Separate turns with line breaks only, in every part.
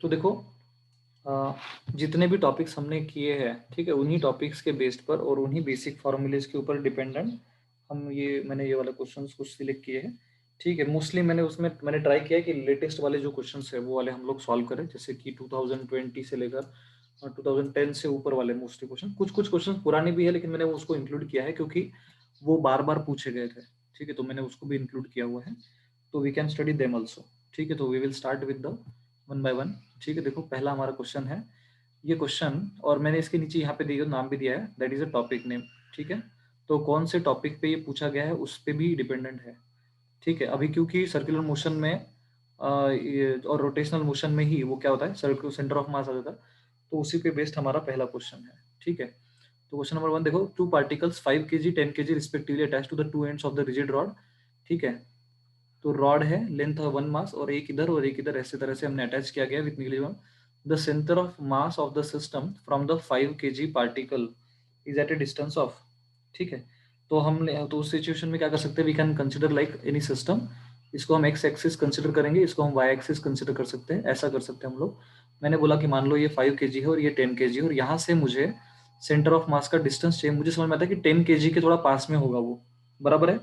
तो देखो जितने भी टॉपिक्स हमने किए हैं, ठीक है, उन्हीं टॉपिक्स के बेस्ड पर और उन्हीं बेसिक फॉर्मूलेज के ऊपर डिपेंडेंट मैंने ये वाले क्वेश्चंस कुछ सिलेक्ट किए हैं। ठीक है, मोस्टली मैंने ट्राई किया है कि लेटेस्ट वाले जो क्वेश्चंस है वो वाले हम लोग सॉल्व करें, जैसे कि 2020 से लेकर 2010 से ऊपर वाले मोस्टली क्वेश्चन। कुछ कुछ क्वेश्चन पुराने भी है, लेकिन मैंने उसको इंक्लूड किया है क्योंकि वो बार बार पूछे गए थे। ठीक है, तो मैंने उसको भी इंक्लूड किया हुआ है, तो we can study them also. ठीक है, तो we will start with the one by one. ठीक है, देखो पहला हमारा क्वेश्चन है ये क्वेश्चन, और मैंने इसके नीचे यहाँ पे दिया नाम भी दिया है, that is a topic name. ठीक है, तो कौन से टॉपिक पे ये पूछा गया है उस पे भी डिपेंडेंट है। ठीक है, अभी क्योंकि सर्कुलर मोशन में और रोटेशनल मोशन में ही वो क्या होता है, सर्कुलर सेंटर ऑफ मास आ जाता है, तो उसी पे बेस्ड हमारा पहला क्वेश्चन है। ठीक है, तो क्वेश्चन नंबर 1 देखो, two particles 5 kg 10 kg respectively attach to the two ends of the rigid rod. ठीक है, तो रॉड है, लेंथ है 1 मास, और एक इधर और एक इधर, ऐसे तरह से हमने अटैच किया गया with negative. The centre of mass of the system from the 5 kg particle is at a distance of. ठीक है, तो तो उस सिचुएशन में क्या कर सकते हैं, we can consider like any system. इसको हम एक्स एक्सिस कंसिडर करेंगे, इसको हम वाई एक्सिस कंसिडर कर सकते हैं, ऐसा कर सकते हैं हम लोग। मैंने बोला कि मान लो ये 5 kg है और ये 10 kg है, और यहाँ से मुझे सेंटर ऑफ मास का डिस्टेंस चाहिए। मुझे समझ में आता है कि 10 kg के थोड़ा पास में होगा वो, बराबर है,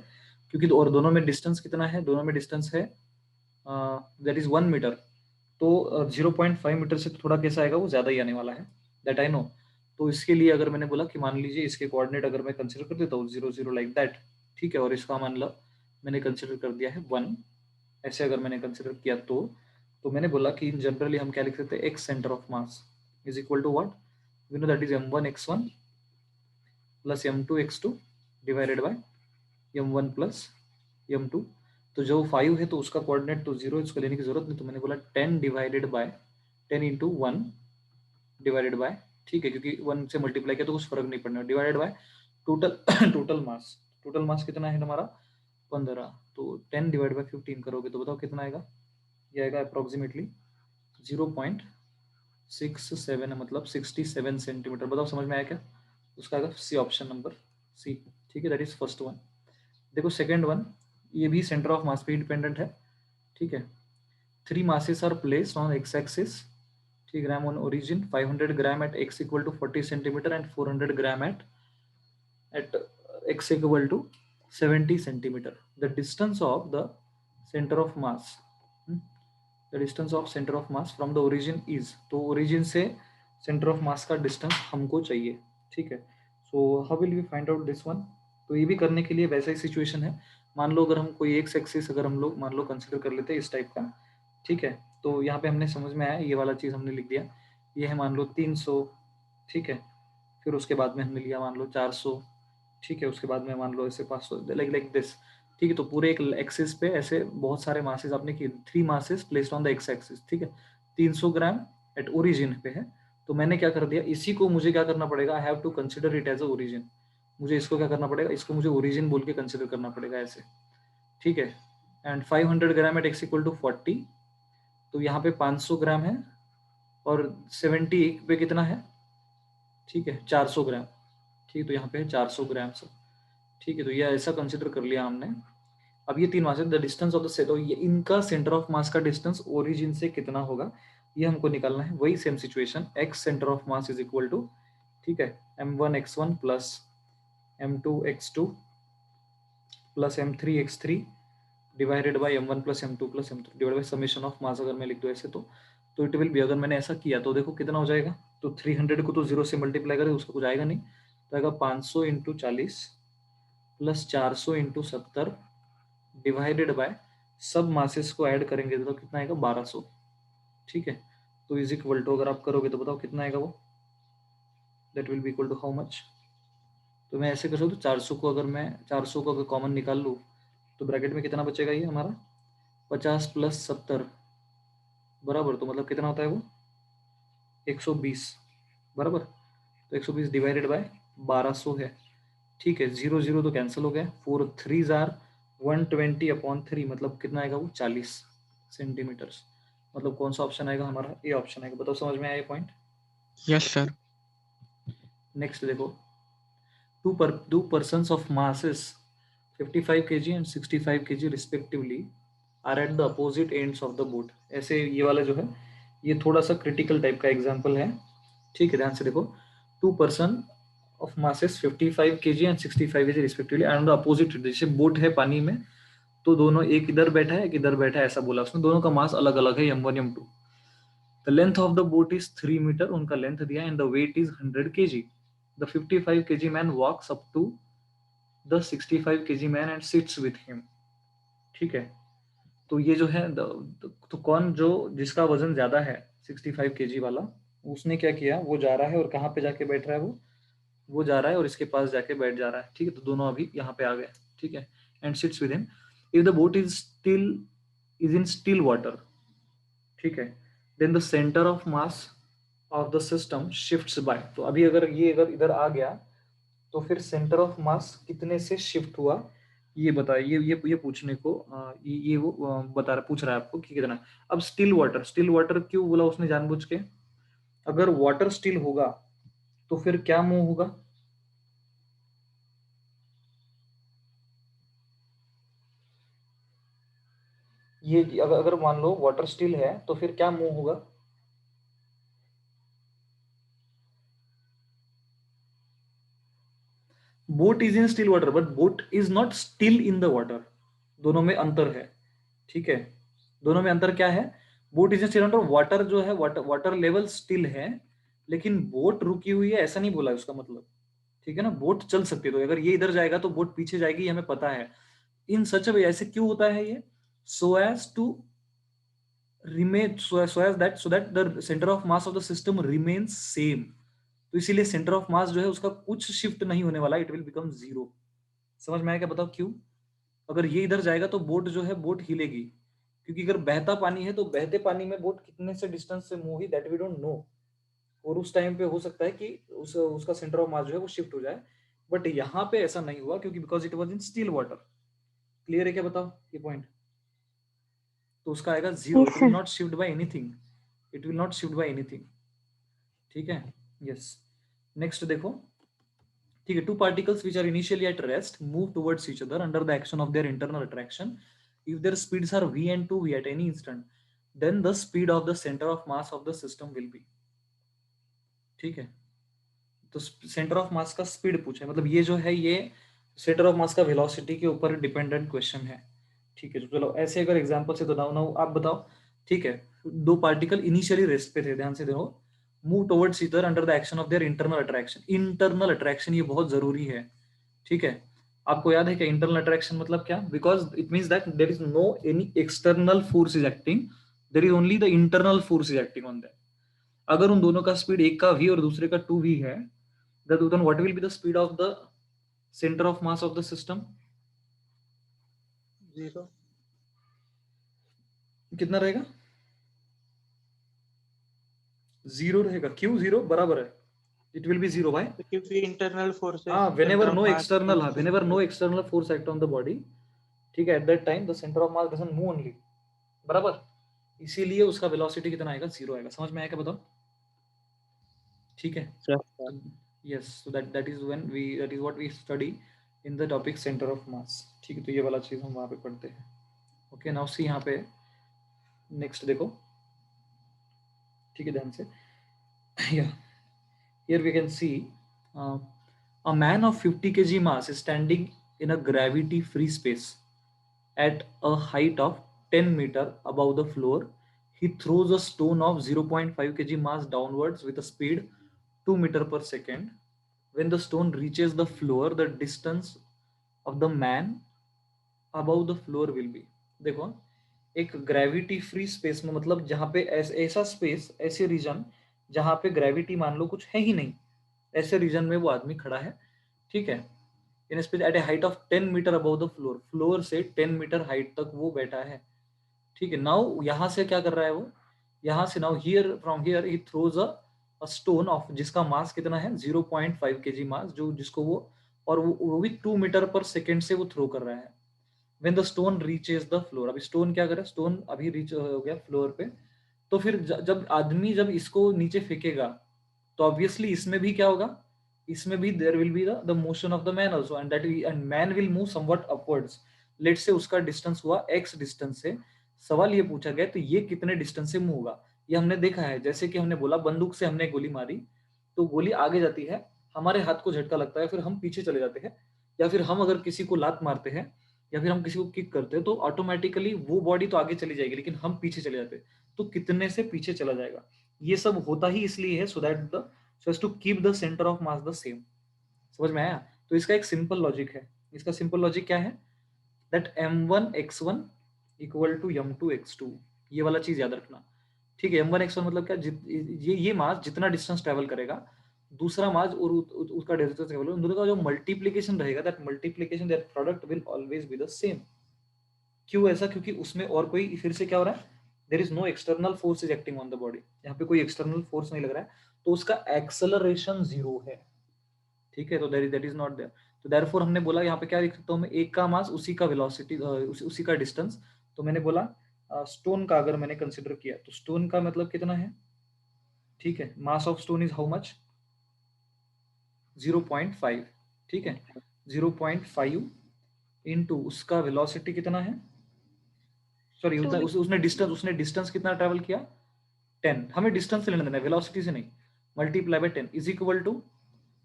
क्योंकि और दोनों में डिस्टेंस कितना है, दोनों में डिस्टेंस है दैट इज 1 मीटर। तो 0.5 मीटर से थोड़ा कैसा आएगा, वो ज्यादा ही आने वाला है, दैट आई नो। तो इसके लिए अगर मैंने बोला कि मान लीजिए इसके कोऑर्डिनेट अगर मैं कंसिडर कर देता हूँ 0 0 लाइक दैट। ठीक है, और इसका मान लो मैंने कंसिडर कर दिया है 1, ऐसे अगर मैंने कंसिडर किया तो मैंने बोला कि इन जनरली हम क्या लिख सकते हैं, x centre of mass is equal to what, we know that is m1 x1 plus m2 x2 divided by m1 plus m2। तो जो 5 है तो उसका कोऑर्डिनेट तो 0, इसको लेने की जरूरत नहीं, तो मैंने बोला 10 divided by 10 into 1 divided by, ठीक है, क्योंकि 1 से मल्टीप्लाई किया तो कुछ फर्क नहीं पड़ना, divided by total total mass कितना है हमारा 15। तो 10 डिवाइड बाय 15 करोगे तो बताओ कितना आएगा, ये आएगा अप्रोक्सीमेटली 0.67, मतलब 67 सेंटीमीटर। बताओ समझ में आया क्या, उसका आएगा सी, ऑप्शन नंबर सी। ठीक है, दैट इज फर्स्ट वन। देखो सेकेंड वन, ये भी सेंटर ऑफ मास पे डिपेंडेंट है। ठीक है, 3 masses are placed on x axis, 3 gram on origin, 500 gram at x equal to 40 centimeter and 400 gram at x equal to 70 centimeter. The distance of the center of mass, the distance of center of mass from the origin is, तो origin से center of mass का distance हमको चाहिए। ठीक है, so how will we find out this one? तो ये भी करने के लिए वैसा ही सिचुएशन है। मान लो अगर हम कोई एक्स एक्सिस अगर हम लोग मान लो कंसिडर कर लेते हैं इस टाइप का। ठीक है, तो यहाँ पे हमने समझ में आया, ये वाला चीज़ हमने लिख दिया, ये है मान लो 300। ठीक है, फिर उसके बाद में हमने लिया मान लो 400। ठीक है, उसके बाद में मान लो ऐसे 500, लाइक लाइक दिस। ठीक है, तो पूरे एक एक्सिस पे ऐसे बहुत सारे मासेस आपने किए, 3 masses placed on the x axis. ठीक है, 300 ग्राम एट ओरिजिन पे है, तो मैंने क्या कर दिया, इसी को मुझे क्या करना पड़ेगा, I have to consider it as a origin. मुझे इसको क्या करना पड़ेगा, इसको मुझे ओरिजिन बोल के कंसिडर करना पड़ेगा ऐसे। ठीक है, and 500 gram at X equal to 40, तो यहाँ पे 500 ग्राम है, और 70 पे कितना है, ठीक है 400 ग्राम। ठीक है, तो यहाँ पे है 400 ग्राम सब। ठीक है, तो ये ऐसा कंसिडर कर लिया हमने। अब ये 3 मास है, द डिस्टेंस ऑफ द से, तो ये इनका सेंटर ऑफ मास का डिस्टेंस ओरिजिन से कितना होगा, ये हमको निकालना है। वही same situation, X centre of mass is equal to, ठीक है, m1 x1 plus m2 x2 plus m3 x3 divided by m1 plus m2 plus m3 divided by summation of mass. अगर मैं लिख दूं ऐसे तो इट विल बी, अगर मैंने ऐसा किया तो देखो कितना हो जाएगा, तो 300 को तो 0 से मल्टीप्लाई करें उसका कुछ आएगा नहीं, तो आएगा 500 into 40 plus 400 into 70 divided by सब मासेस को ऐड करेंगे तो कितना आएगा 1200। ठीक है, तो इज इक्वल टू अगर आप करोगे तो बताओ कितना आएगा वो, that will be equal to how much. तो मैं ऐसे कर सकता हूँ, 400 को अगर मैं 400 को अगर कॉमन निकाल लूँ तो ब्रैकेट में कितना बचेगा, ये हमारा 50 प्लस 70 बराबर, तो मतलब कितना होता है वो 120 बराबर। तो 120 डिवाइडेड बाय 1200 है। ठीक है, 0 0 तो कैंसिल हो गया, 4 3 जार 120 अपॉन 3, मतलब कितना आएगा वो 40 सेंटीमीटर्स। मतलब कौन सा ऑप्शन आएगा हमारा, ए ऑप्शन आएगा। बताओ समझ में आया ये पॉइंट।
Yes sir.
नेक्स्ट देखो, two persons of masses 55 kg and 65 kg respectively are at the opposite ends of the boat। ऐसे ये वाला जो है ये थोड़ा सा क्रिटिकल टाइप का एग्जाम्पल है, ठीक है, ध्यान से देखो। 2 person of masses 55 kg and 65 kg respectively and the opposite, जैसे बोट है पानी में, तो दोनों एक इधर बैठा है एक इधर बैठा है, ऐसा बोला उसने, दोनों का मास अलग अलग है, m1 m2। The length of the boat is 3 metre, उनका लेंथ दिया, and the weight is 100 kg। The 55 kg man walks up to the 65 kg man and sits with him, ठीक है। तो ये जो है तो कौन जो जिसका वजन ज्यादा है 65 kg वाला, उसने क्या किया, वो जा रहा है और कहाँ पे जाके बैठ रहा है, वो जा रहा है और इसके पास जाके बैठ जा रहा है, ठीक है। तो दोनों अभी यहाँ पे आ गए, ठीक है, and sits with him. If the boat is in still water, ठीक है, then the centre of mass of the system shifts by. तो अभी अगर ये अगर इधर आ गया तो फिर सेंटर ऑफ मास कितने से शिफ्ट हुआ, ये बताए, ये पूछने को ये वो बता रहा, पूछ रहा है आपको कि कितना। अब स्टिल वाटर क्यों बोला उसने जानबूझ के, अगर वाटर स्टिल होगा तो फिर क्या मूव होगा, ये अगर अगर मान लो वाटर स्टिल है तो फिर क्या मूव होगा, boat is in still water but boat is not still in the water, दोनों में अंतर है, ठीक है। दोनों में अंतर क्या है, boat is in still water, water जो है वाटर वाटर लेवल स्टिल है, लेकिन बोट रुकी हुई है ऐसा नहीं बोला है उसका मतलब, ठीक है ना। बोट चल सकती है, तो अगर ये इधर जाएगा तो बोट पीछे जाएगी, ये हमें पता है। इन सच वे, ऐसे क्यों होता है ये, so as to remain so that the centre of mass of the system remains same. तो इसीलिए सेंटर ऑफ मास जो है उसका कुछ शिफ्ट नहीं होने वाला, इट विल बिकम जीरो। समझ में आया क्या, बताओ क्यों। अगर ये इधर जाएगा तो बोट जो है बोट हिलेगी, क्योंकि अगर बहता पानी है तो बहते पानी में बोट कितने से डिस्टेंस से मूव ही, दैट वी डोंट नो। और उस टाइम पे हो सकता है कि उसका सेंटर ऑफ मास जो है वो शिफ्ट हो जाए, बट यहाँ पे ऐसा नहीं हुआ क्योंकि because it was in still water. Clear है क्या, बताओ ये पॉइंट। तो उसका आएगा zero,
Yes,
it will
sir.
Not shift by anything, it will not shift by anything, ठीक है। यस, नेक्स्ट देखो, ठीक है। Two particles which are initially at rest move towards each other under the action of their internal attraction. If their speeds are v and 2v at any instant, then the speed of the center of mass of the system will be, ठीक है। तो centre of मास का speed पूछा है, मतलब ये जो है ये सेंटर ऑफ मास का वेलोसिटी के ऊपर डिपेंडेंट क्वेश्चन है, ठीक है। तो चलो ऐसे अगर एग्जांपल से तो नाउ नाउ आप बताओ, ठीक है। दो पार्टिकल इनिशियली रेस्ट पे थे, ध्यान से देखो, move towards each under the action of their internal attraction. Internal attraction ये बहुत जरूरी है, ठीक है। आपको याद है क्या इंटरनल अट्रैक्शन मतलब क्या, because it means that there is no any external force is acting, there is only the internal force is acting on that. अगर उन दोनों का स्पीड एक का v और दूसरे का 2v है, then what will be the speed of the center of mass of the system,
zero.
कितना रहेगा, जीरो रहेगा। क्यों जीरो, बराबर है, it will be zero by,
क्योंकि इंटरनल फोर्सेस
हाँ
centre
whenever
of
no
mass
external, हाँ
फोर्सेस
whenever
पे।
no external force act on the body, ठीक है, at that time the center of mass doesn't move only, बराबर। इसीलिए उसका velocity कितना आएगा, जीरो आएगा। समझ में आया क्या, बताओ, ठीक है। Yes, so that is when we that is what we study in the topic centre of mass, ठीक है। तो ये वाला चीज हम वहां पे पढ़ते हैं। ओके, नाउ सी यहाँ पे नेक्स्ट देखो, ठीक है, ध्यान से। Yeah, here we can see uh, a man of 50 kg mass is standing in a gravity free space at a height of 10 meter above the floor. He throws a stone of 0.5 kg mass downwards with a speed 2 meter per second. When the stone reaches the floor, the distance of the man above the floor will be, देखो, एक gravity free space में, मतलब जहां पे ऐसा space, ऐसे reason जहां पे ग्रेविटी मान लो कुछ है ही नहीं, ऐसे रीजन में वो आदमी खड़ा है, ठीक है। In space at a height of 10 metre above the floor, floor से 10 मीटर हाइट तक वो बैठा है, ठीक है। नाउ यहाँ से क्या कर रहा है वो, यहाँ से now here from here he throws a stone of, जिसका मास कितना है 0.5 kg मास, जो जिसको वो, और वो भी 2 मीटर पर सेकेंड से वो थ्रो कर रहा है। When the stone reaches the floor, अभी स्टोन क्या करे, स्टोन अभी रीच हो गया फ्लोर पे, तो फिर जब आदमी जब इसको नीचे फेंकेगा तो ऑब्वियसली इसमें भी क्या होगा, इसमें भी there will be the motion of the man also, and that and man will move somewhat upwards. Let say उसका डिस्टेंस हुआ x डिस्टेंस से, सवाल ये पूछा गया तो ये कितने डिस्टेंस से मूव होगा, ये हमने देखा है, जैसे कि हमने बोला बंदूक से हमने गोली मारी तो गोली आगे जाती है, हमारे हाथ को झटका लगता है, फिर हम पीछे चले जाते हैं, या फिर हम अगर किसी को लात मारते हैं या फिर हम किसी को किक करते हैं तो ऑटोमेटिकली वो बॉडी तो आगे चली जाएगी लेकिन हम पीछे चले जाते हैं, तो कितने से पीछे चला जाएगा। ये सब होता ही इसलिए है, so that the so as to keep the centre of mass the same. समझ में आया? तो इसका एक सिंपल लॉजिक है। इसका सिंपल लॉजिक क्या है? That m1x1 equal to m2x2, ये वाला चीज याद रखना। ठीक है, m1x1 मतलब क्या, ये मास जितना डिस्टेंस ट्रेवल करेगा, दूसरा मास और उसका डिस्टेंस ट्रेवल, उन दोनों का जो मल्टीप्लीकेशन रहेगा, that multiplication, that product will always be the same. क्यों ऐसा? क्योंकि उसमें और कोई, फिर से क्या हो रहा है, there is no external force is acting on the body, यहाँ पे कोई एक्सटर्नल फोर्स नहीं लग रहा है, तो उसका एक्सेलरेशन जीरो है। ठीक है, तो दैट इज नॉट देयर। तो देयरफॉर हमने बोला यहाँ पे क्या लिख सकता हूँ मैं, एक का मास उसी का वेलोसिटी, उसी का डिस्टेंस। तो मैंने बोला स्टोन का अगर मैंने कंसिडर किया तो स्टोन का मतलब कितना है? ठीक है, mass of stone is how much? 0.5। ठीक है, 0.5 इंटू उसका वेलोसिटी कितना है, सॉरी
टू
उसने डिस्टेंस कितना ट्रेवल किया? 10। हमें डिस्टेंस से लेना देना, वेलोसिटी से नहीं। Multiply by 10 is equal to,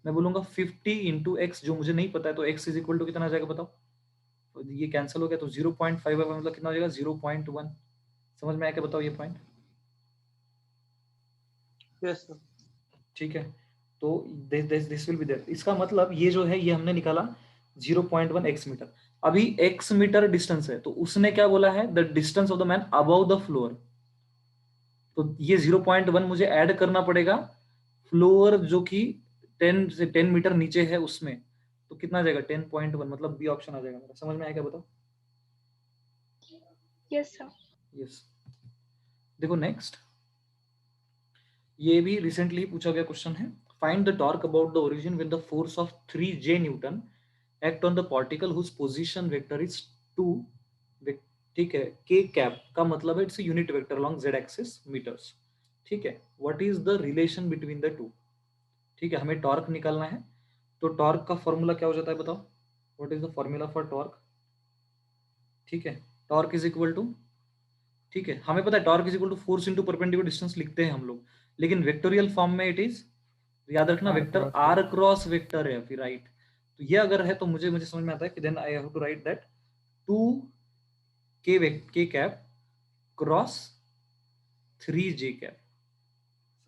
मैं बोलूंगा 50 इंटू एक्स, जो मुझे नहीं पता है, तो एक्स इज इक्वल टू कितना आ जाएगा बताओ? तो ये कैंसिल हो गया, तो 0.5 मतलब कितना हो जाएगा? 0.1। समझ में आया क्या? बताओ ये पॉइंट।
Yes sir.
ठीक है, तो दिस विल बी देयर। इसका मतलब ये जो है ये हमने निकाला 0.1 एक्स मीटर। अभी एक्स मीटर डिस्टेंस है, तो उसने क्या बोला है? The distance of the man above the floor. तो ये 0.1 मुझे ऐड करना पड़ेगा फ्लोर जो कि 10 मीटर नीचे है उसमें, तो कितना आ जाएगा? 10.1, मतलब बी ऑप्शन आ जाएगा मेरा। समझ में आया क्या? बताओ।
Yes sir.
यस। देखो नेक्स्ट, ये भी रिसेंटली पूछा गया क्वेश्चन है। Find the torque about the origin with the force of 3J newton act on the particle whose position vector is 2। ठीक है, के कैप का मतलब है it's unit vector along z axis metres. ठीक है, what is the relation between the two? ठीक है, हमें टॉर्क निकालना है, तो टॉर्क का फॉर्मूला क्या हो जाता है बताओ? What is the formula for torque? ठीक है, टॉर्क इज इक्वल टू, ठीक है, हमें पता है torque is equal to force into perpendicular distance लिखते हैं हम लोग, लेकिन वेक्टोरियल फॉर्म में इट इज, याद रखना, वेक्टर आर क्रॉस वेक्टर है फिर, राइट। तो ये अगर है तो मुझे मुझे समझ में आता है कि then I have to write that 2 K cap cross 3J cap.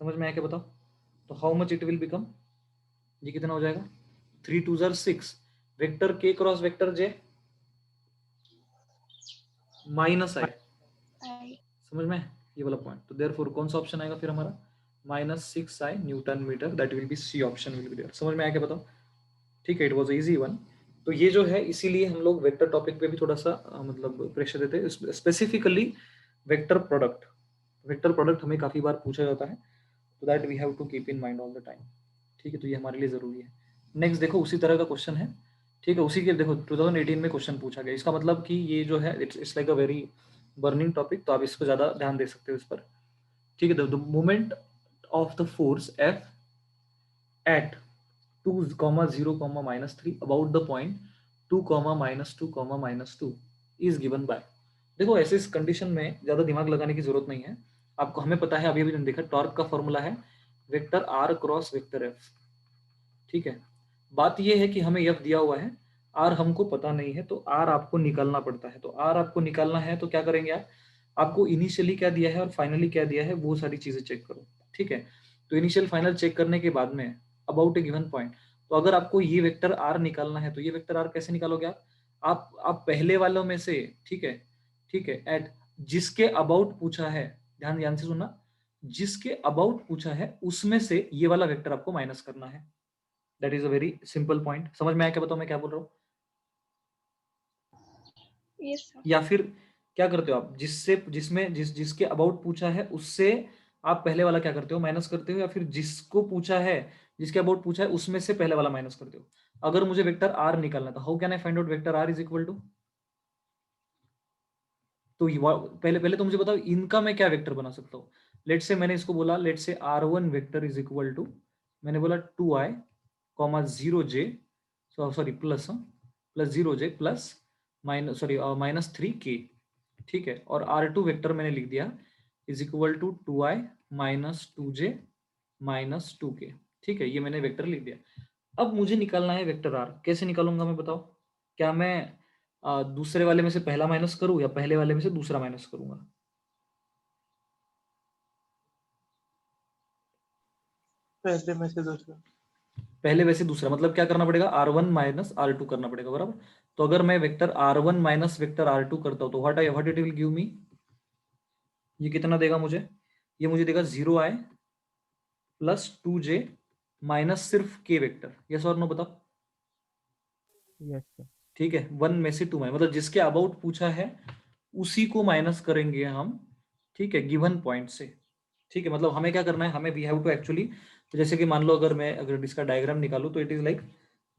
समझ में आया क्या? बताओ। तो how much it will become, ये कितना हो जाएगा? 3 2 6, वेक्टर के क्रॉस वेक्टर जे माइनस आई। समझ में ये वाला पॉइंट? तो देयरफॉर कौन सा ऑप्शन आएगा फिर हमारा? -6i newton metre, that will be C option will be there. समझ में आया क्या? बताओ। ठीक है, इट वाज इजी वन। तो ये जो है, इसीलिए हम लोग वेक्टर टॉपिक पे भी थोड़ा सा मतलब प्रेशर देते हैं, specifically vector product. Vector product हमें काफी बार पूछा जाता है, तो that we have to keep in mind all the time. ठीक है, तो ये हमारे लिए जरूरी है। नेक्स्ट देखो, उसी तरह का क्वेश्चन है। ठीक है, उसी के देखो 2018 में क्वेश्चन पूछा गया। इसका मतलब कि ये जो है it's like a very burning topic, तो आप इसको ज्यादा ध्यान दे सकते हो इस पर। ठीक है, the moment of the force F at 2, 0, -3 about the point 2, -2, -2 is given by. देखो ऐसे इस कंडीशन में ज्यादा दिमाग लगाने की जरूरत नहीं है आपको, हमें पता है, अभी अभी देखा, टॉर्क का फॉर्मूला है vector R cross vector F. ठीक है, बात यह है कि हमें एफ दिया हुआ है, आर हमको पता नहीं है, तो आर आपको निकालना पड़ता है। तो आर आपको निकालना है तो क्या करेंगे आप? आपको इनिशियली क्या दिया है और फाइनली क्या दिया है, वो सारी चीजें चेक करो। ठीक है, तो इनिशियल फाइनल चेक करने के बाद में अबाउट ए गिवन पॉइंट, तो अगर आपको ये वेक्टर आर निकालना है तो ये वेक्टर आर कैसे निकालोगे आप पहले वालों में से, ठीक है, ठीक है, एट जिसके अबाउट पूछा है, ध्यान ध्यान से सुनना, जिसके अबाउट पूछा है उसमें से ये वाला वेक्टर आपको माइनस करना है। That is a very simple point. समझ में आया क्या? बताओ मैं क्या बोल रहा हूँ।
Yes sir.
या फिर क्या करते हो आप, जिसके अबाउट पूछा है उससे आप पहले वाला क्या करते हो, माइनस करते हो, या फिर जिसको पूछा है, जिसके अबाउट पूछा है उसमें से पहले वाला माइनस करते हो। अगर मुझे वेक्टर आर निकालना था, how can I find out vector R is equal to, तो पहले पहले तो मुझे बताओ इनका मैं क्या वेक्टर बना सकता हूँ। लेट से मैंने इसको बोला, लेट से R1 vector is equal to, मैंने बोला 2i, 0j, sorry plus 0j plus minus, sorry -3k। ठीक है, और R2 वेक्टर मैंने लिख दिया is equal to 2i minus 2j minus 2k। ठीक है, ये मैंने वेक्टर लिख दिया। अब मुझे निकालना है वेक्टर आर। कैसे निकालूंगा मैं, बताओ? क्या मैं दूसरे वाले में से पहला माइनस करूं या पहले वाले में से दूसरा माइनस करूंगा?
पहले में से दूसरा।
पहले वैसे दूसरा, मतलब क्या करना पड़ेगा? R1 माइनस R2 करना पड़ेगा, बराबर। तो अगर मैं vector R1 minus vector R2 करता हूं तो what it will give me? ये कितना देगा मुझे? ये मुझे देगा 0i प्लस 2j माइनस सिर्फ k वेक्टर। यस और नो, बताओ?
Yes sir.
ठीक है, 1 में से 2 में, मतलब जिसके अबाउट पूछा है उसी को माइनस करेंगे हम। ठीक है, गिवन पॉइंट से। ठीक है, मतलब हमें क्या करना है, हमें वी हैव टू एक्चुअली, जैसे कि मान लो अगर इसका डायग्राम निकालो तो इट इज लाइक,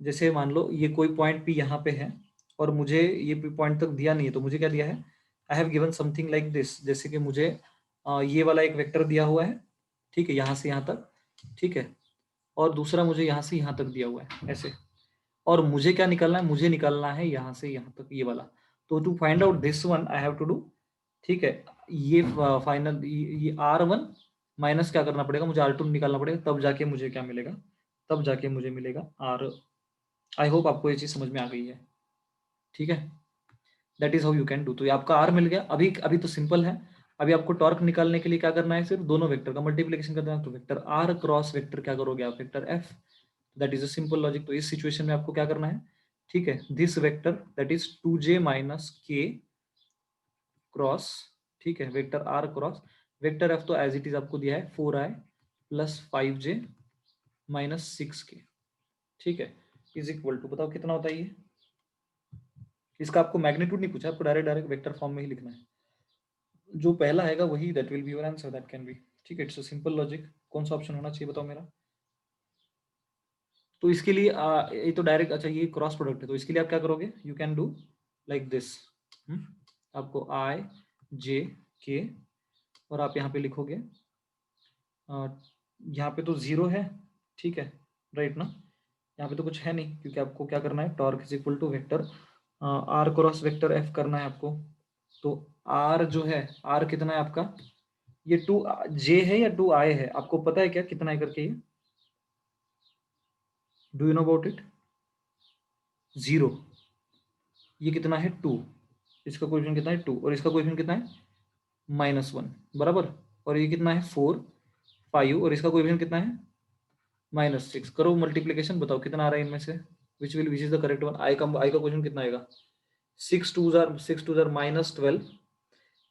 जैसे मान लो ये कोई पॉइंट पी यहाँ पे है और मुझे ये पॉइंट तक दिया नहीं है, तो मुझे क्या दिया है? I have given something like this. जैसे कि मुझे ये वाला एक वेक्टर दिया हुआ है, ठीक है, यहाँ से यहाँ तक, ठीक है, और दूसरा मुझे यहाँ से यहाँ तक दिया हुआ है, ऐसे। और मुझे क्या निकालना है? मुझे निकालना है यहाँ से यहाँ तक ये वाला। तो to find out this one I have to do, ठीक है, ये फाइनल ये R1 माइनस क्या करना पड़ेगा? मुझे R2 निकालना पड़ेगा, तब जाके मुझे क्या मिलेगा? तब जाके मुझे मिलेगा R। आई होप आपको ये चीज समझ में आ गई है। ठीक है, that is how you can do. तो ये आपका R मिल गया। अभी अभी तो सिंपल है। अभी आपको टॉर्क निकालने के लिए क्या करना है? सिर्फ दोनों वेक्टर का मल्टीप्लिकेशन करना है। तो वेक्टर R क्रॉस वेक्टर क्या करोगे आप? Vector F। That is a simple logic. तो इस सिचुएशन में आपको क्या करना है? ठीक है, this vector that is 2j minus k cross, ठीक है, vector R cross vector F। तो एज इट इज आपको दिया है 4i plus 5j minus 6k। ठीक है, इज इक्वल टू, बताओ कितना होता है ये? इसका आपको मैग्नीट्यूड नहीं पूछा, आपको डायरेक्ट डायरेक्ट वेक्टर फॉर्म में ही लिखना है। जो पहला आएगा वही that will be your answer, that can be. ठीक है, इट्स अ सिंपल लॉजिक। कौन सा ऑप्शन होना चाहिए, बताओ मेरा? तो इसके लिए ये तो डायरेक्ट, अच्छा ये क्रॉस प्रोडक्ट है, तो इसके लिए आप क्या करोगे? You can do like this. आपको I J K और आप यहाँ पे लिखोगे, यहाँ पे तो 0 है, ठीक है, राइट ना? यहाँ पे तो कुछ है नहीं, क्योंकि आपको क्या करना है? Torque is equal to vector R cross vector F करना है आपको। तो R जो है, R कितना है आपका? ये 2j है या 2i है? आपको पता है क्या कितना है करके? ये do you know about it? 0। ये कितना है? 2। इसका कोएफिशिएंट कितना है? 2। और इसका कोएफिशिएंट कितना है? -1, बराबर। और ये कितना है? 4 5। और इसका कोएफिशिएंट कितना है? -6। करो मल्टीप्लिकेशन, बताओ कितना आ रहा है इनमें से? Which is the correct one? I का क्वेश्चन कितना आएगा? 6 2 -12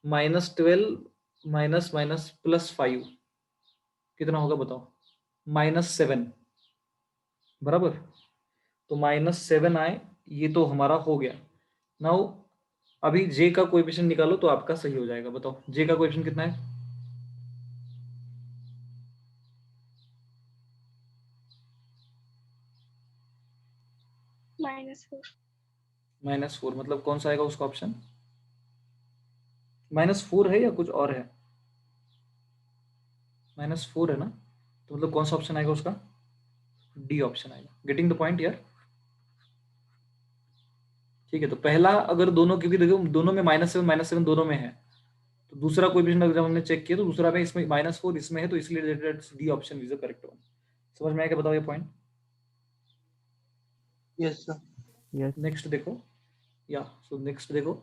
-12 माइनस माइनस +5 कितना होगा, बताओ? -7, बराबर। तो -7 आए, ये तो हमारा हो गया। नाउ अभी जे का कोएफिशिएंट निकालो तो आपका सही हो जाएगा। बताओ जे का कोएफिशिएंट कितना है?
-4।
-4, मतलब कौन सा आएगा उसका ऑप्शन? -4 है या कुछ और है? -4 है ना? तो मतलब कौन सा ऑप्शन आएगा उसका? डी ऑप्शन आएगा। गेटिंग द पॉइंट यार? ठीक है, तो पहला अगर दोनों, क्योंकि देखो दोनों में -7 दोनों में है, तो दूसरा कोएफिशिएंट अगर जब हमने चेक किया तो दूसरा में इसमें -4 इसमें है, तो इसलिए D option is the correct one. समझ में आया क्या? बताओ ये point.
Yes sir.
Yes.
Next देखो, या सो नेक्स्ट देखो,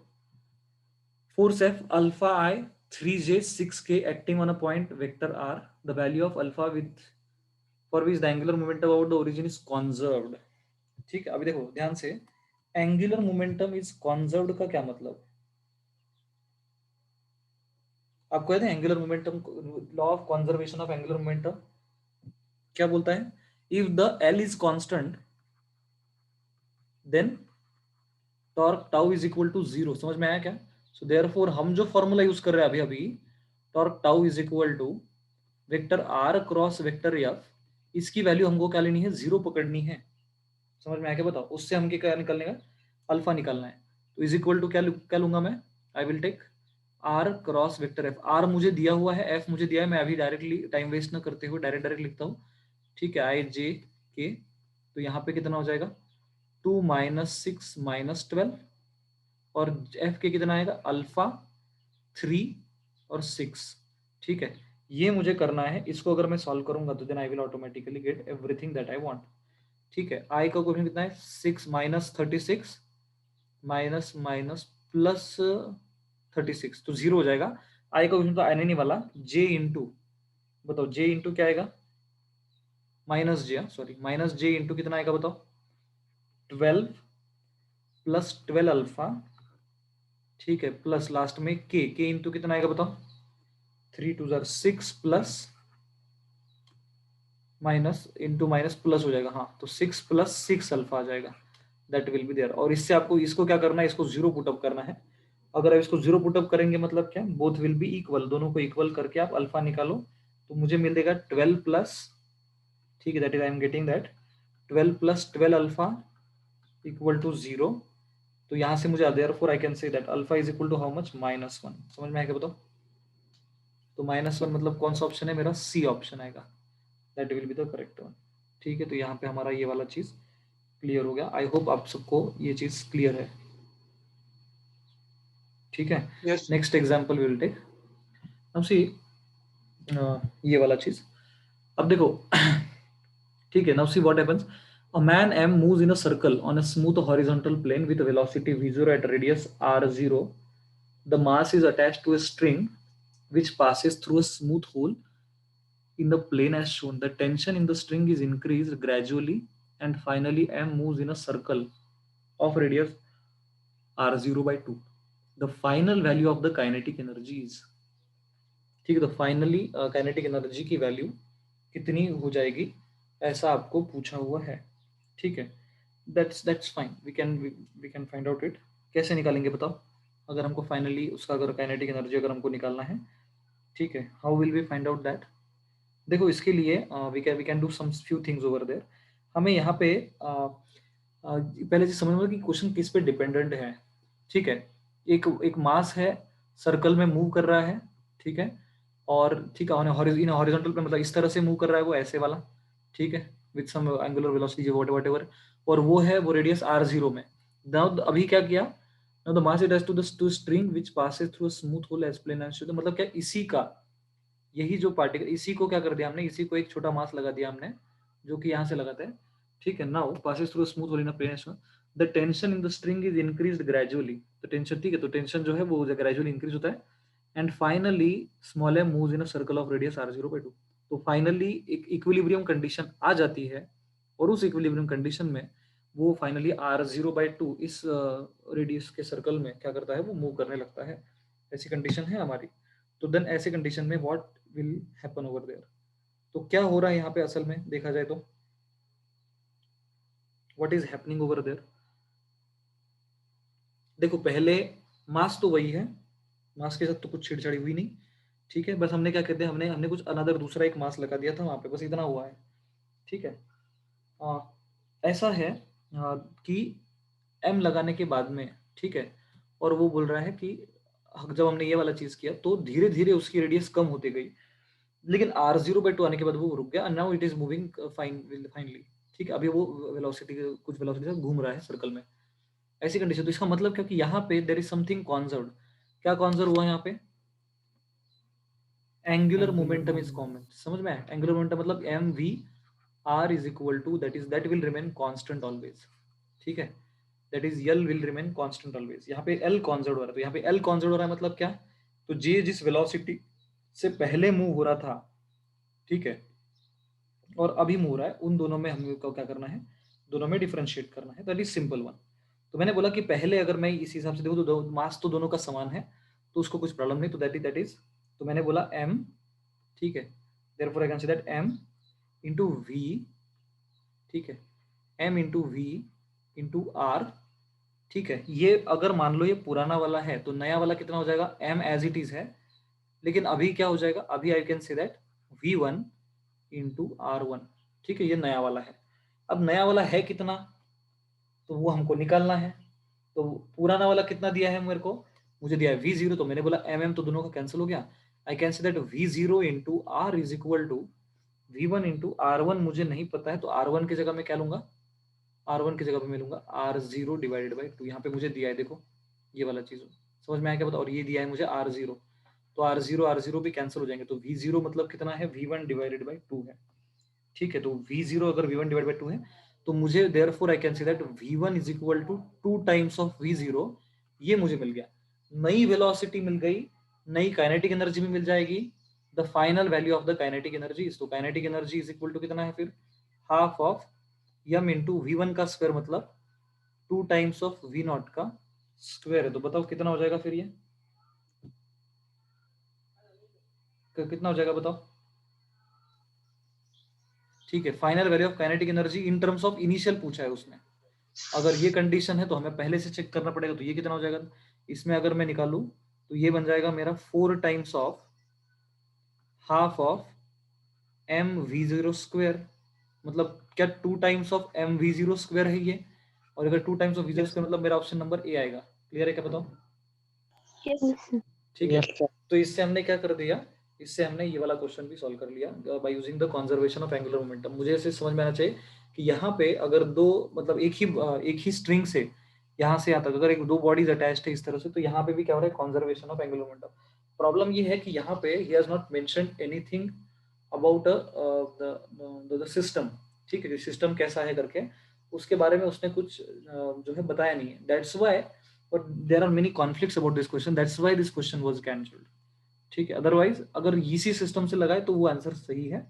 force F alpha I 3j 6k acting on a point vector R, the value of alpha with for which the angular momentum about the origin is conserved। ठीक है, अभी देखो ध्यान से, angular momentum is कॉन्जर्व्ड का क्या मतलब? आपको याद है angular momentum, law of conservation of angular momentum क्या बोलता है? If the L is constant then torque tau is equal to 0। समझ में आया क्या? सो देयरफॉर हम जो फॉर्मूला यूज कर रहे हैं अभी अभी, torque tau is equal to vector R cross vector F, इसकी वैल्यू हमको क्या लेनी है? 0 पकड़नी है। समझ में आया क्या? बताओ, उससे हमके क्या निकालने का? अल्फा निकालना है। तो इज इक्वल टू क्या लूंगा मैं? I will take R cross vector F। R मुझे दिया हुआ है, F मुझे दिया है, मैं अभी डायरेक्टली टाइम वेस्ट ना करते हुए डायरेक्ट लिखता हूँ। ठीक है, I J K, तो यहाँ पे कितना हो जाएगा? 2 -6 -12, और F के कितना आएगा? अल्फा 3 और 6। ठीक है, ये मुझे करना है। इसको अगर मैं सॉल्व करूंगा तो then I will automatically get everything that I want. ठीक है, आई का क्वेश्चन कितना है, 6 माइनस 36 माइनस माइनस प्लस 36, तो 0 हो जाएगा। आई का क्वेश्चन तो आने नहीं वाला। जे इंटू, बताओ जे इंटू क्या आएगा, माइनस जे, सॉरी माइनस जे इंटू कितना आएगा बताओ, 12 प्लस 12 अल्फा, ठीक है, प्लस लास्ट में के इंटू कितना आएगा बताओ, 3 2 jar 6 plus minus into minus plus हो जाएगा, हाँ, तो 6 प्लस 6 अल्फा आ जाएगा, दैट विल बी देयर। और इससे आपको इसको क्या करना है, इसको 0 पुटअप करना है। अगर आप इसको 0 पुटअप करेंगे मतलब क्या, बोथ विल बी इक्वल, दोनों को इक्वल करके आप अल्फा निकालो, तो मुझे मिलेगा 12 प्लस, ठीक है, that is I am getting that 12 plus 12 alpha equal to 0। तो यहाँ से मुझे therefore I can say that alpha is equal to how much, -1। समझ में आएगा बताओ, तो -1 मतलब कौन सा ऑप्शन है मेरा, सी ऑप्शन आएगा, that will be the correct one. ठीक है, तो यहाँ पे हमारा ये वाला चीज क्लियर हो गया। आई होप आप सबको ये चीज क्लियर है। ठीक है,
Yes, sir.
Next example will take, अब सी ये वाला चीज, अब देखो ठीक है, now see what happens, a man m moves in a circle on a smooth horizontal plane with a velocity v0 at radius r0. The mass is attached to a string which passes through a smooth hole in the plane as shown. The tension in the string is increased gradually and finally m moves in a circle of radius r0 by 2. The final value of the kinetic energy is, ठीक है, तो finally kinetic energy की value कितनी हो जाएगी, ऐसा आपको पूछा हुआ है। ठीक है, that's fine, we can find out it. कैसे निकालेंगे बताओ, अगर हमको फाइनली उसका अगर काइनेटिक एनर्जी अगर हमको निकालना है, ठीक है, how will we find out that. देखो इसके लिए we can do some few things over there. हमें यहाँ पे पहले से समझ में कि क्वेश्चन किस पे डिपेंडेंट है। ठीक है, एक एक मास है, सर्कल में मूव कर रहा है, ठीक है, और ठीक है इन हॉरिजॉन्टल पे, मतलब इस तरह से मूव कर रहा है वो, ऐसे वाला, ठीक है, with some angular velocity whatever, और वो है वो रेडियस r0 में। नाउ अभी क्या किया, now the mass it has to string which passes through a smooth hole edge plane and show, मतलब क्या इसी का, यही जो पार्टिकल, इसी को क्या कर दिया हमने, इसी को एक छोटा मास लगा दिया हमने, जो कि यहाँ से लगाते हैं। ठीक है, now passes through smooth hole in a plane, the tension in the string is increased gradually, तो टेंशन, ठीक है, तो टेंशन जो है वो ग्रेजुअली इंक्रीज होता है। And finally small M moves in a circle of radius r0/2, तो फाइनली एक इक्विलिब्रियम कंडीशन आ जाती है, और उस इक्विलिब्रियम कंडीशन में वो फाइनली r0/2 इस रेडियस के सर्कल में क्या करता है, वो मूव करने लगता है। ऐसी कंडीशन है हमारी। तो देन ऐसे कंडीशन में what will happen over there, तो क्या हो रहा है यहाँ पे असल में देखा जाए तो, what is happening over there. देखो पहले मास तो वही है, मास के साथ तो कुछ छेड़छाड़ी हुई नहीं। ठीक है, बस हमने क्या कहते हैं, हमने हमने कुछ अनदर दूसरा एक मास लगा दिया था वहां पे, बस इतना हुआ है। ठीक है, आ, ऐसा है कि एम लगाने के बाद में, ठीक है, और वो बोल रहा है कि जब हमने ये वाला चीज किया तो धीरे धीरे उसकी रेडियस कम होती गई, लेकिन r0/2 आने के बाद वो रुक गया, and now it is moving finally. ठीक है, अभी वो वेलोसिटी, कुछ वेलोसिटी से घूम रहा है सर्कल में, ऐसी कंडीशन। तो इसका मतलब क्या कि यहाँ पे देयर इज समथिंग कॉन्जर्व्ड। क्या कॉन्जर्व हुआ यहाँ पे, एंगुलर मोमेंटम इज कॉमन। समझ में आया, एंगुलर मोमेंटम मतलब M V R is equal to that will remain constant always. ठीक है, that is L will remain constant always. यहाँ पे एल कॉन्जर्व हो रहा है, तो यहाँ पे एल कॉन्जर्व हो रहा है मतलब क्या, तो जे जिस वेलोसिटी से पहले मूव हो रहा था, ठीक है, और अभी मूव रहा है, उन दोनों में हमको क्या करना है, दोनों में डिफरेंशिएट करना है, दैट इज सिंपल वन। तो मैंने बोला कि पहले अगर मैं इस हिसाब से देखूँ तो मास तो दोनों का समान है, तो उसको कुछ प्रॉब्लम नहीं, तो दैट इज तो मैंने बोला m, ठीक है, therefore I can say that m into V, ठीक है, m into V into r। ठीक है, ये अगर मान लो ये पुराना वाला है तो नया वाला कितना हो जाएगा, m एज इट इज है, लेकिन अभी क्या हो जाएगा, अभी आई can say that v1 into r1। ठीक है, ये नया वाला है। अब नया वाला है कितना, तो वो हमको निकालना है। तो पुराना वाला कितना दिया है मेरे को, मुझे दिया है v0, तो मैंने बोला mm, तो दोनों का कैंसिल हो गया। I can say that v0 into r is equal to v1 into r1, मुझे नहीं पता है, तो r1 की जगह मैं क्या लूंगा, r1 की जगह पे मैं लूंगा r0 डिवाइडेड बाई 2। यहाँ पे मुझे दिया है देखो ये वाला चीज, समझ में आया क्या, बताओ, और ये दिया है मुझे r0, तो R0 भी कैंसिल हो जाएंगे, तो V0 मतलब कितना है, V1 डिवाइडेड बाई 2 है। ठीक है, तो V0 अगर V1 डिवाइड बाई 2 है तो मुझे therefore I can say that V1 is equal to 2 times of V0। ये मुझे मिल गया, नई वेलोसिटी मिल गई, नई काइनेटिक एनर्जी भी मिल जाएगी। The final value of the kinetic energy is, तो kinetic energy is equal to कितना है फिर, half of m into V1 का स्क्वायर, मतलब 2 टाइम्स ऑफ V0 का स्क्वायर है। तो बताओ कितना हो जाएगा फिर, ये कितना हो जाएगा बताओ। ठीक है, final value of kinetic energy in terms of initial पूछा है उसने। अगर ये कंडीशन है तो हमें पहले से चेक करना पड़ेगा, तो ये कितना हो जाएगा, इसमें अगर मैं निकालूं तो ये बन जाएगा मेरा 4 times of half of mv0 square, मतलब क्या 2 टाइम्स ऑफ mv0 स्क्वायर है ये, और अगर 2 टाइम्स ऑफ v0 स्क्वायर मतलब मेरा ऑप्शन नंबर ए आएगा। क्लियर है क्या बताओ? ठीक है, तो इससे हमने क्या कर दिया, इससे हमने ये वाला क्वेश्चन भी सॉल्व कर लिया bye using the conservation of angular momentum. मुझे ऐसे समझ में आना चाहिए कि यहाँ पे अगर दो, मतलब एक ही स्ट्रिंग से यहाँ से यहाँ तक अगर एक दो बॉडीज अटैच्ड है इस तरह से, तो यहाँ पे भी क्या हो रहा है, conservation of angular momentum. Problem ये है कि यहाँ पे he has not mentioned anything about the system. ठीक है, सिस्टम कैसा है करके उसके बारे में उसने कुछ जो है बताया नहीं है, that's why, but there are many conflicts about this question, that's why this question was cancelled। ठीक है, अदरवाइज अगर इसी सिस्टम से लगाए तो वो आंसर सही है,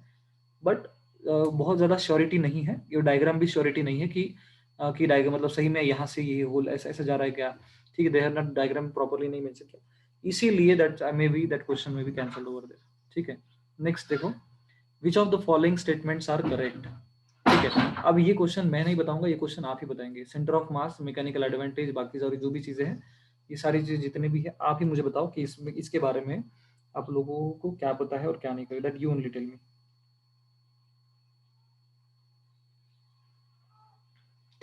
बट बहुत ज्यादा श्योरिटी नहीं है, ये डायग्राम भी श्योरिटी नहीं है कि डायग्राम मतलब सही में यहाँ से ये होल ऐसे ऐसे जा रहा है क्या। ठीक है, they have not diagram properly नहीं मेंशन किया, इसीलिए that may be that question में बी कैंसल्ड ओवर देयर। ठीक है, नेक्स्ट देखो, which of the following statements are correct. ठीक है, अब ये क्वेश्चन मैं नहीं बताऊंगा, ये क्वेश्चन आप ही बताएंगे। Centre of mass, mechanical advantage, बाकी सारी जो भी चीजें हैं, ये सारी चीजें जितने भी है आप ही मुझे बताओ कि इसमें इसके बारे में आप लोगों को क्या पता है और क्या नहीं पता, that you only tell me.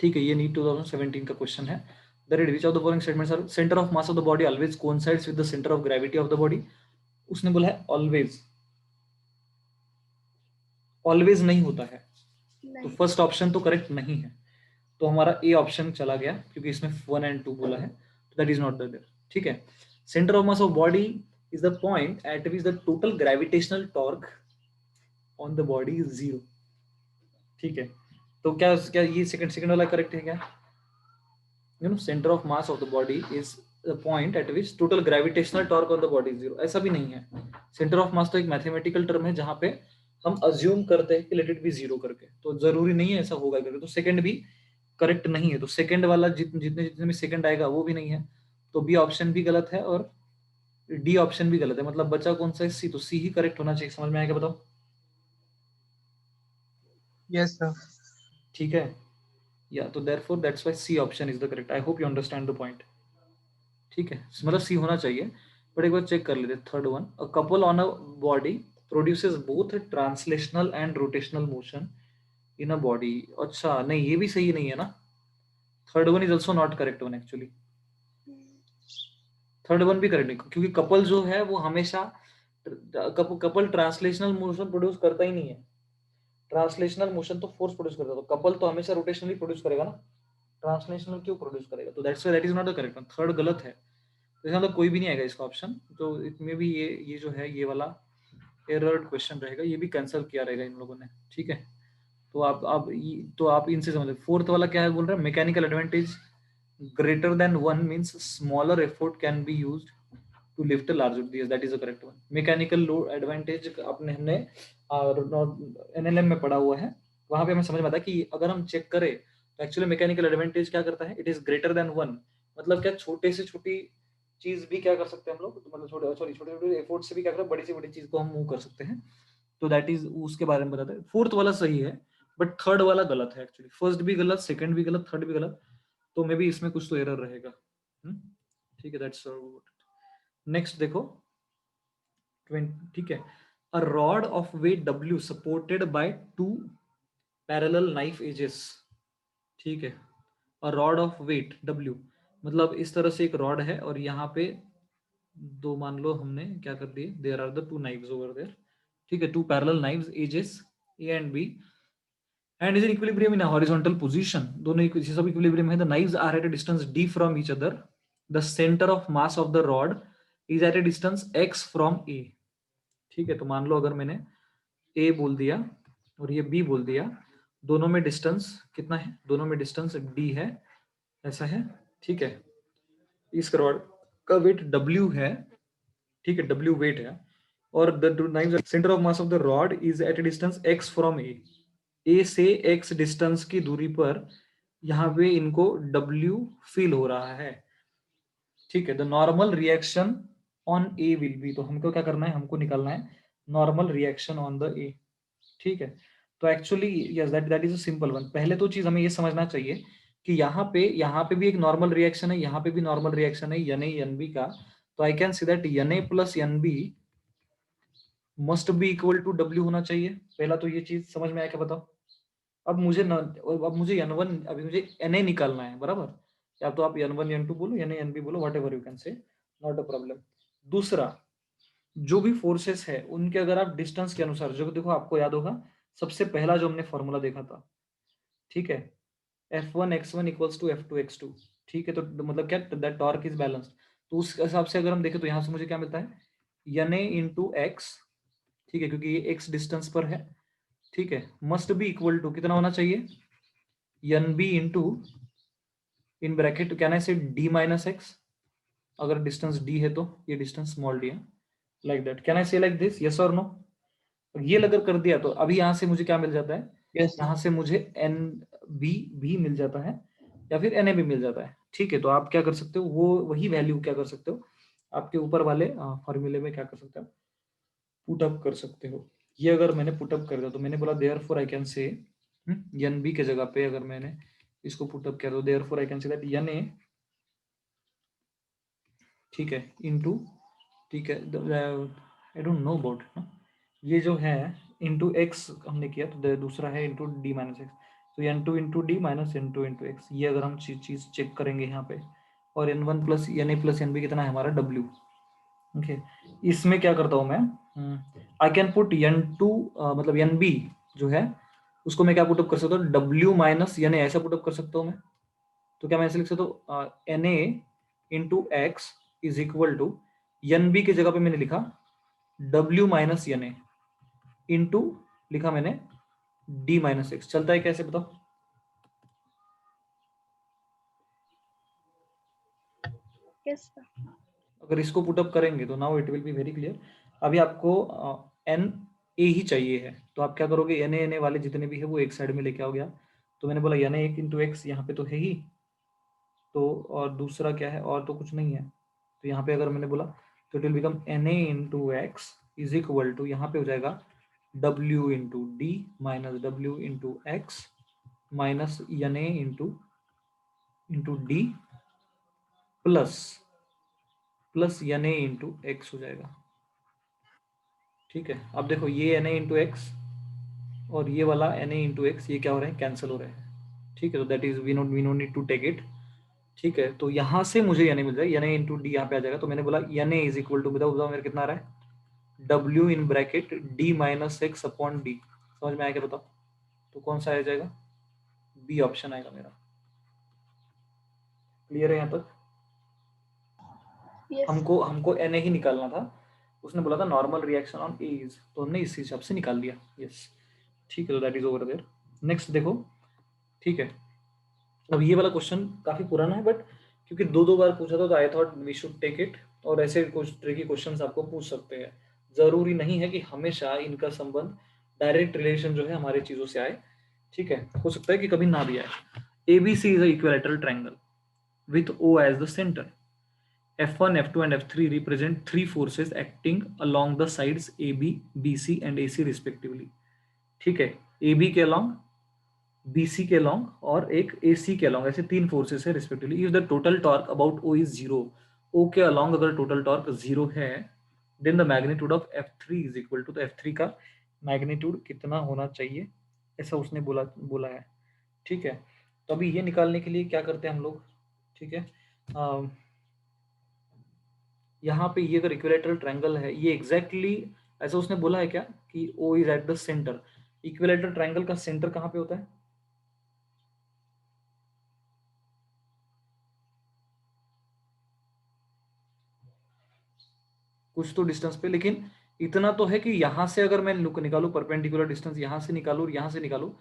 ठीक है, ये नीट 2017 का क्वेश्चन है। The which of the following statements are, centre of mass of the body always coincides with the centre of gravity of the body. उसने बोला है ऑलवेज, ऑलवेज नहीं होता है, तो फर्स्ट ऑप्शन तो करेक्ट नहीं है, तो हमारा ए ऑप्शन चला गया क्योंकि इसमें 1 एंड 2 बोला है, तो दैट इज नॉट देयर। ठीक है, centre of mass of body is the point at which the total gravitational torque on the body is 0। ठीक है, तो क्या क्या ये सेकंड वाला करेक्ट है क्या, you know, centre of mass of the body is the point at which total gravitational torque on the body is 0, ऐसा भी नहीं है। सेंटर ऑफ मास तो एक मैथमेटिकल टर्म है जहां पे हम अज्यूम करते हैं कि लेट इट बी 0 करके, तो जरूरी नहीं है ऐसा होगा करके, तो सेकंड भी करेक्ट नहीं है, तो सेकंड वाला जितने जितने में सेकंड आएगा वो भी नहीं है, तो बी ऑप्शन भी गलत है और डी ऑप्शन भी गलत है, मतलब बचा कौन सा है, सी, तो सी ही करेक्ट होना चाहिए। समझ में आएगा बताओ?
Yes sir.
ठीक है, या तो therefore that's why C option is the correct. I hope you understand the point. ठीक है, मतलब सी होना चाहिए, बट एक बार चेक कर लेते। Third one, a couple on a body produces both translational and rotational motion in a body. अच्छा नहीं, ये भी सही नहीं है ना, third one is also not correct one actually, third one भी करेक्ट नहीं, क्योंकि कपल जो है वो हमेशा कपल ट्रांसलेशनल मोशन प्रोड्यूस करता ही नहीं है, ट्रांसलेशनल मोशन तो फोर्स प्रोड्यूस करता है, तो कपल तो हमेशा रोटेशनली प्रोड्यूस करेगा ना, ट्रांसलेशनल क्यों प्रोड्यूस करेगा, तो that's why that is not the correct one, third गलत है, तो इसका मतलब कोई भी नहीं आएगा इसका ऑप्शन, तो इसमें भी ये जो है ये वाला एरर क्वेश्चन रहेगा, ये भी कैंसिल किया रहेगा इन लोगों ने। ठीक है, तो आप इनसे समझ। फोर्थ वाला क्या है बोल रहा है, mechanical advantage greater than 1 means smaller effort can be used to lift a larger weight, that is the correct one। mechanical load advantage अपने हमने NLM में पढ़ा हुआ है, वहां पे हमें समझ में आता है कि अगर हम चेक करें तो एक्चुअली मैकेनिकल एडवांटेज क्या करता है, इट इज ग्रेटर देन 1, मतलब क्या छोटे से छोटी चीज भी क्या कर सकते हैं हम लोग, तो मतलब छोटे छोटे एफर्ट से भी क्या करें, बड़ी से बड़ी चीज को हम मूव कर सकते हैं, तो दैट इज उसके बारे में बताते हैं। फोर्थ वाला सही है बट थर्ड वाला गलत है एक्चुअली, फर्स्ट भी गलत, सेकंड भी गलत, थर्ड भी गलत, तो मे बी इसमें कुछ तो एरर रहेगा। ठीक है, दैट्स नेक्स्ट देखो 20। ठीक है, a rod of weight W supported by 2 parallel knife edges. ठीक है, a rod of weight W मतलब इस तरह से एक रॉड है और यहाँ पे दो, मान लो हमने क्या कर दिए, there are the 2 knives over there. ठीक है, 2 parallel knives edges A and B and is in equilibrium in a horizontal position, दोनों सब इक्विलिब्रियम है। the knives are at a distance d from each other, the center of mass of the rod is at a distance x from A. ठीक है, तो मान लो अगर मैंने a बोल दिया और ये b बोल दिया, दोनों में डिस्टेंस कितना है, दोनों में डिस्टेंस d है, ऐसा है। ठीक है, इस रॉड का वेट w है। ठीक है, w वेट है, और the centre of mass of the rod is at a distance x from A से x डिस्टेंस की दूरी पर यहाँ पे इनको w फील हो रहा है। ठीक है, the normal reaction on A will be, तो हमको क्या करना है, हमको निकालना है नॉर्मल रिएक्शन ऑन द ए। ठीक है, तो actually yes that is a simple one. पहले तो चीज हमें ये समझना चाहिए कि यहाँ पे भी एक नॉर्मल रिएक्शन है, यहाँ पे भी नॉर्मल रिएक्शन है एन ए एन बी का। तो I can see that N A plus N B must be equal to W होना चाहिए। पहला तो ये चीज समझ में आया क्या, बताओ। अब मुझे एन वन, अभी मुझे एन ए निकालना है, बराबर। या तो आप एन वन एन टू बोलो, एन ए एन बी बोलो, what ever you can say, not a problem. दूसरा, जो भी फोर्सेस है उनके अगर आप डिस्टेंस के अनुसार, जो देखो आपको याद होगा सबसे पहला जो हमने फॉर्मूला देखा था, ठीक है, F1 x1 equals to F2 x2। ठीक है, तो मतलब क्या, दैट टॉर्क इज बैलेंस्ड। तो उस हिसाब से अगर हम देखें तो यहाँ से मुझे क्या मिलता है, एन ए इंटू एक्स। ठीक है, क्योंकि ये x डिस्टेंस पर है। ठीक है, मस्ट बी इक्वल टू कितना होना चाहिए, N B into, in bracket can I say D minus X, अगर डिस्टेंस d है तो ये डिस्टेंस स्मॉल d है, like that. Can I say like this, yes और नो। ये अगर कर दिया तो अभी यहाँ से मुझे क्या मिल जाता है,
यस
यहाँ से मुझे एन बी भी मिल जाता है, या फिर एन ए भी मिल जाता है। ठीक है, तो आप क्या कर सकते हो, वो वही वैल्यू क्या कर सकते हो, आपके ऊपर वाले फॉर्मूले में क्या कर सकते हो, पुट अप कर सकते हो। ये अगर मैंने पुट अप कर दिया तो मैंने बोला therefore I can say, N B के जगह पे अगर मैंने इसको पुट अप किया तो therefore I can say that N A, ठीक है, इनटू, ठीक है, आई डोंट नो अबाउट ये जो है इंटू एक्स हमने किया, तो दूसरा है इंटू डी माइनस एक्स। तो N two into D minus N two into X, ये अगर हम चीज चेक करेंगे यहाँ पे, और N one plus N A plus N B कितना है हमारा डब्ल्यू। ओके, इसमें क्या करता हूँ मैं, I can put N two, मतलब एन बी जो है उसको मैं क्या पुटअप कर सकता हूँ, डब्ल्यू माइनस एन ए, ऐसा पुटअप कर सकता हूँ मैं। तो क्या मैं ऐसे लिख सकता हूँ, N A into X is equal to, N B की जगह पे मैंने लिखा W minus N A into, लिखा मैंने डी माइनस एक्स। चलता है कैसे, बताओ।
Yes, sir.
अगर इसको पुटअप करेंगे तो now it will be very clear. अभी आपको एन ए ही चाहिए है, तो आप क्या करोगे, एन ए वाले जितने भी है वो एक साइड में लेके आओ गया। तो मैंने बोला एन ए एक इंटू एक्स यहाँ पे तो है ही, तो और दूसरा क्या है, और तो कुछ नहीं है। तो यहाँ पे अगर मैंने बोला तो it will become N A into X is equal to, यहाँ पे हो जाएगा W into D minus W into X minus N A into D plus N A into X हो जाएगा। ठीक है, अब देखो ये एन ए इंटू एक्स और ये वाला एन ए इंटू एक्स, ये क्या हो रहे हैं, कैंसिल हो रहे हैं। ठीक है, तो that is we no need to take it. ठीक है, तो यहाँ से मुझे एन ए मिल जाएगा, एन ए इंटू डी यहाँ पे आ जाएगा। तो मैंने बोला N A is equal to, बताओ बताओ मेरा कितना आ रहा है, W in bracket D minus X upon D. समझ में आया क्या, बताओ। तो कौन सा आ जाएगा, बी ऑप्शन आएगा मेरा। क्लियर है यहाँ तक।
Yes, sir.
हमको एन ए ही निकालना था, उसने बोला था नॉर्मल रिएक्शन ऑन एज, तो हमने इस हिसाब से निकाल दिया। यस, ठीक है, तो that is over there. Next देखो। ठीक है, अब ये वाला क्वेश्चन काफी पुराना है, बट क्योंकि दो बार पूछा था तो I thought we should take it. और ऐसे कुछ ट्रिकी क्वेश्चंस आपको पूछ सकते हैं, जरूरी नहीं है कि हमेशा इनका संबंध, डायरेक्ट रिलेशन जो है हमारे चीजों से आए। ठीक है, हो सकता है कि कभी ना भी आए। ABC is a equilateral triangle with O as the center. F1, F2 and F3 represent three forces acting along the sides AB, BC and AC respectively. ठीक है, AB के along, BC के लॉन्ग और एक AC के long, ऐसे तीन forces है respectively. If the total torque about O is zero, O के अलॉन्ग अगर टोटल टॉर्क जीरो है, then the magnitude of F3 is equal to, तो F3 का मैग्नीट्यूड कितना होना चाहिए, ऐसा उसने बोला है। ठीक है, तो अभी ये निकालने के लिए क्या करते हैं हम लोग। ठीक है, यहाँ पे ये अगर इक्विलेटरल ट्रायंगल है, ये एग्जैक्टली ऐसा उसने बोला है क्या कि O is at the centre. Equilateral triangle का सेंटर कहाँ पे होता है, कुछ तो डिस्टेंस पे, लेकिन इतना तो है कि यहां से अगर मैं निकालू परपेंडिकुलर डिस्टेंस, यहां से निकालू और यहां से निकालू,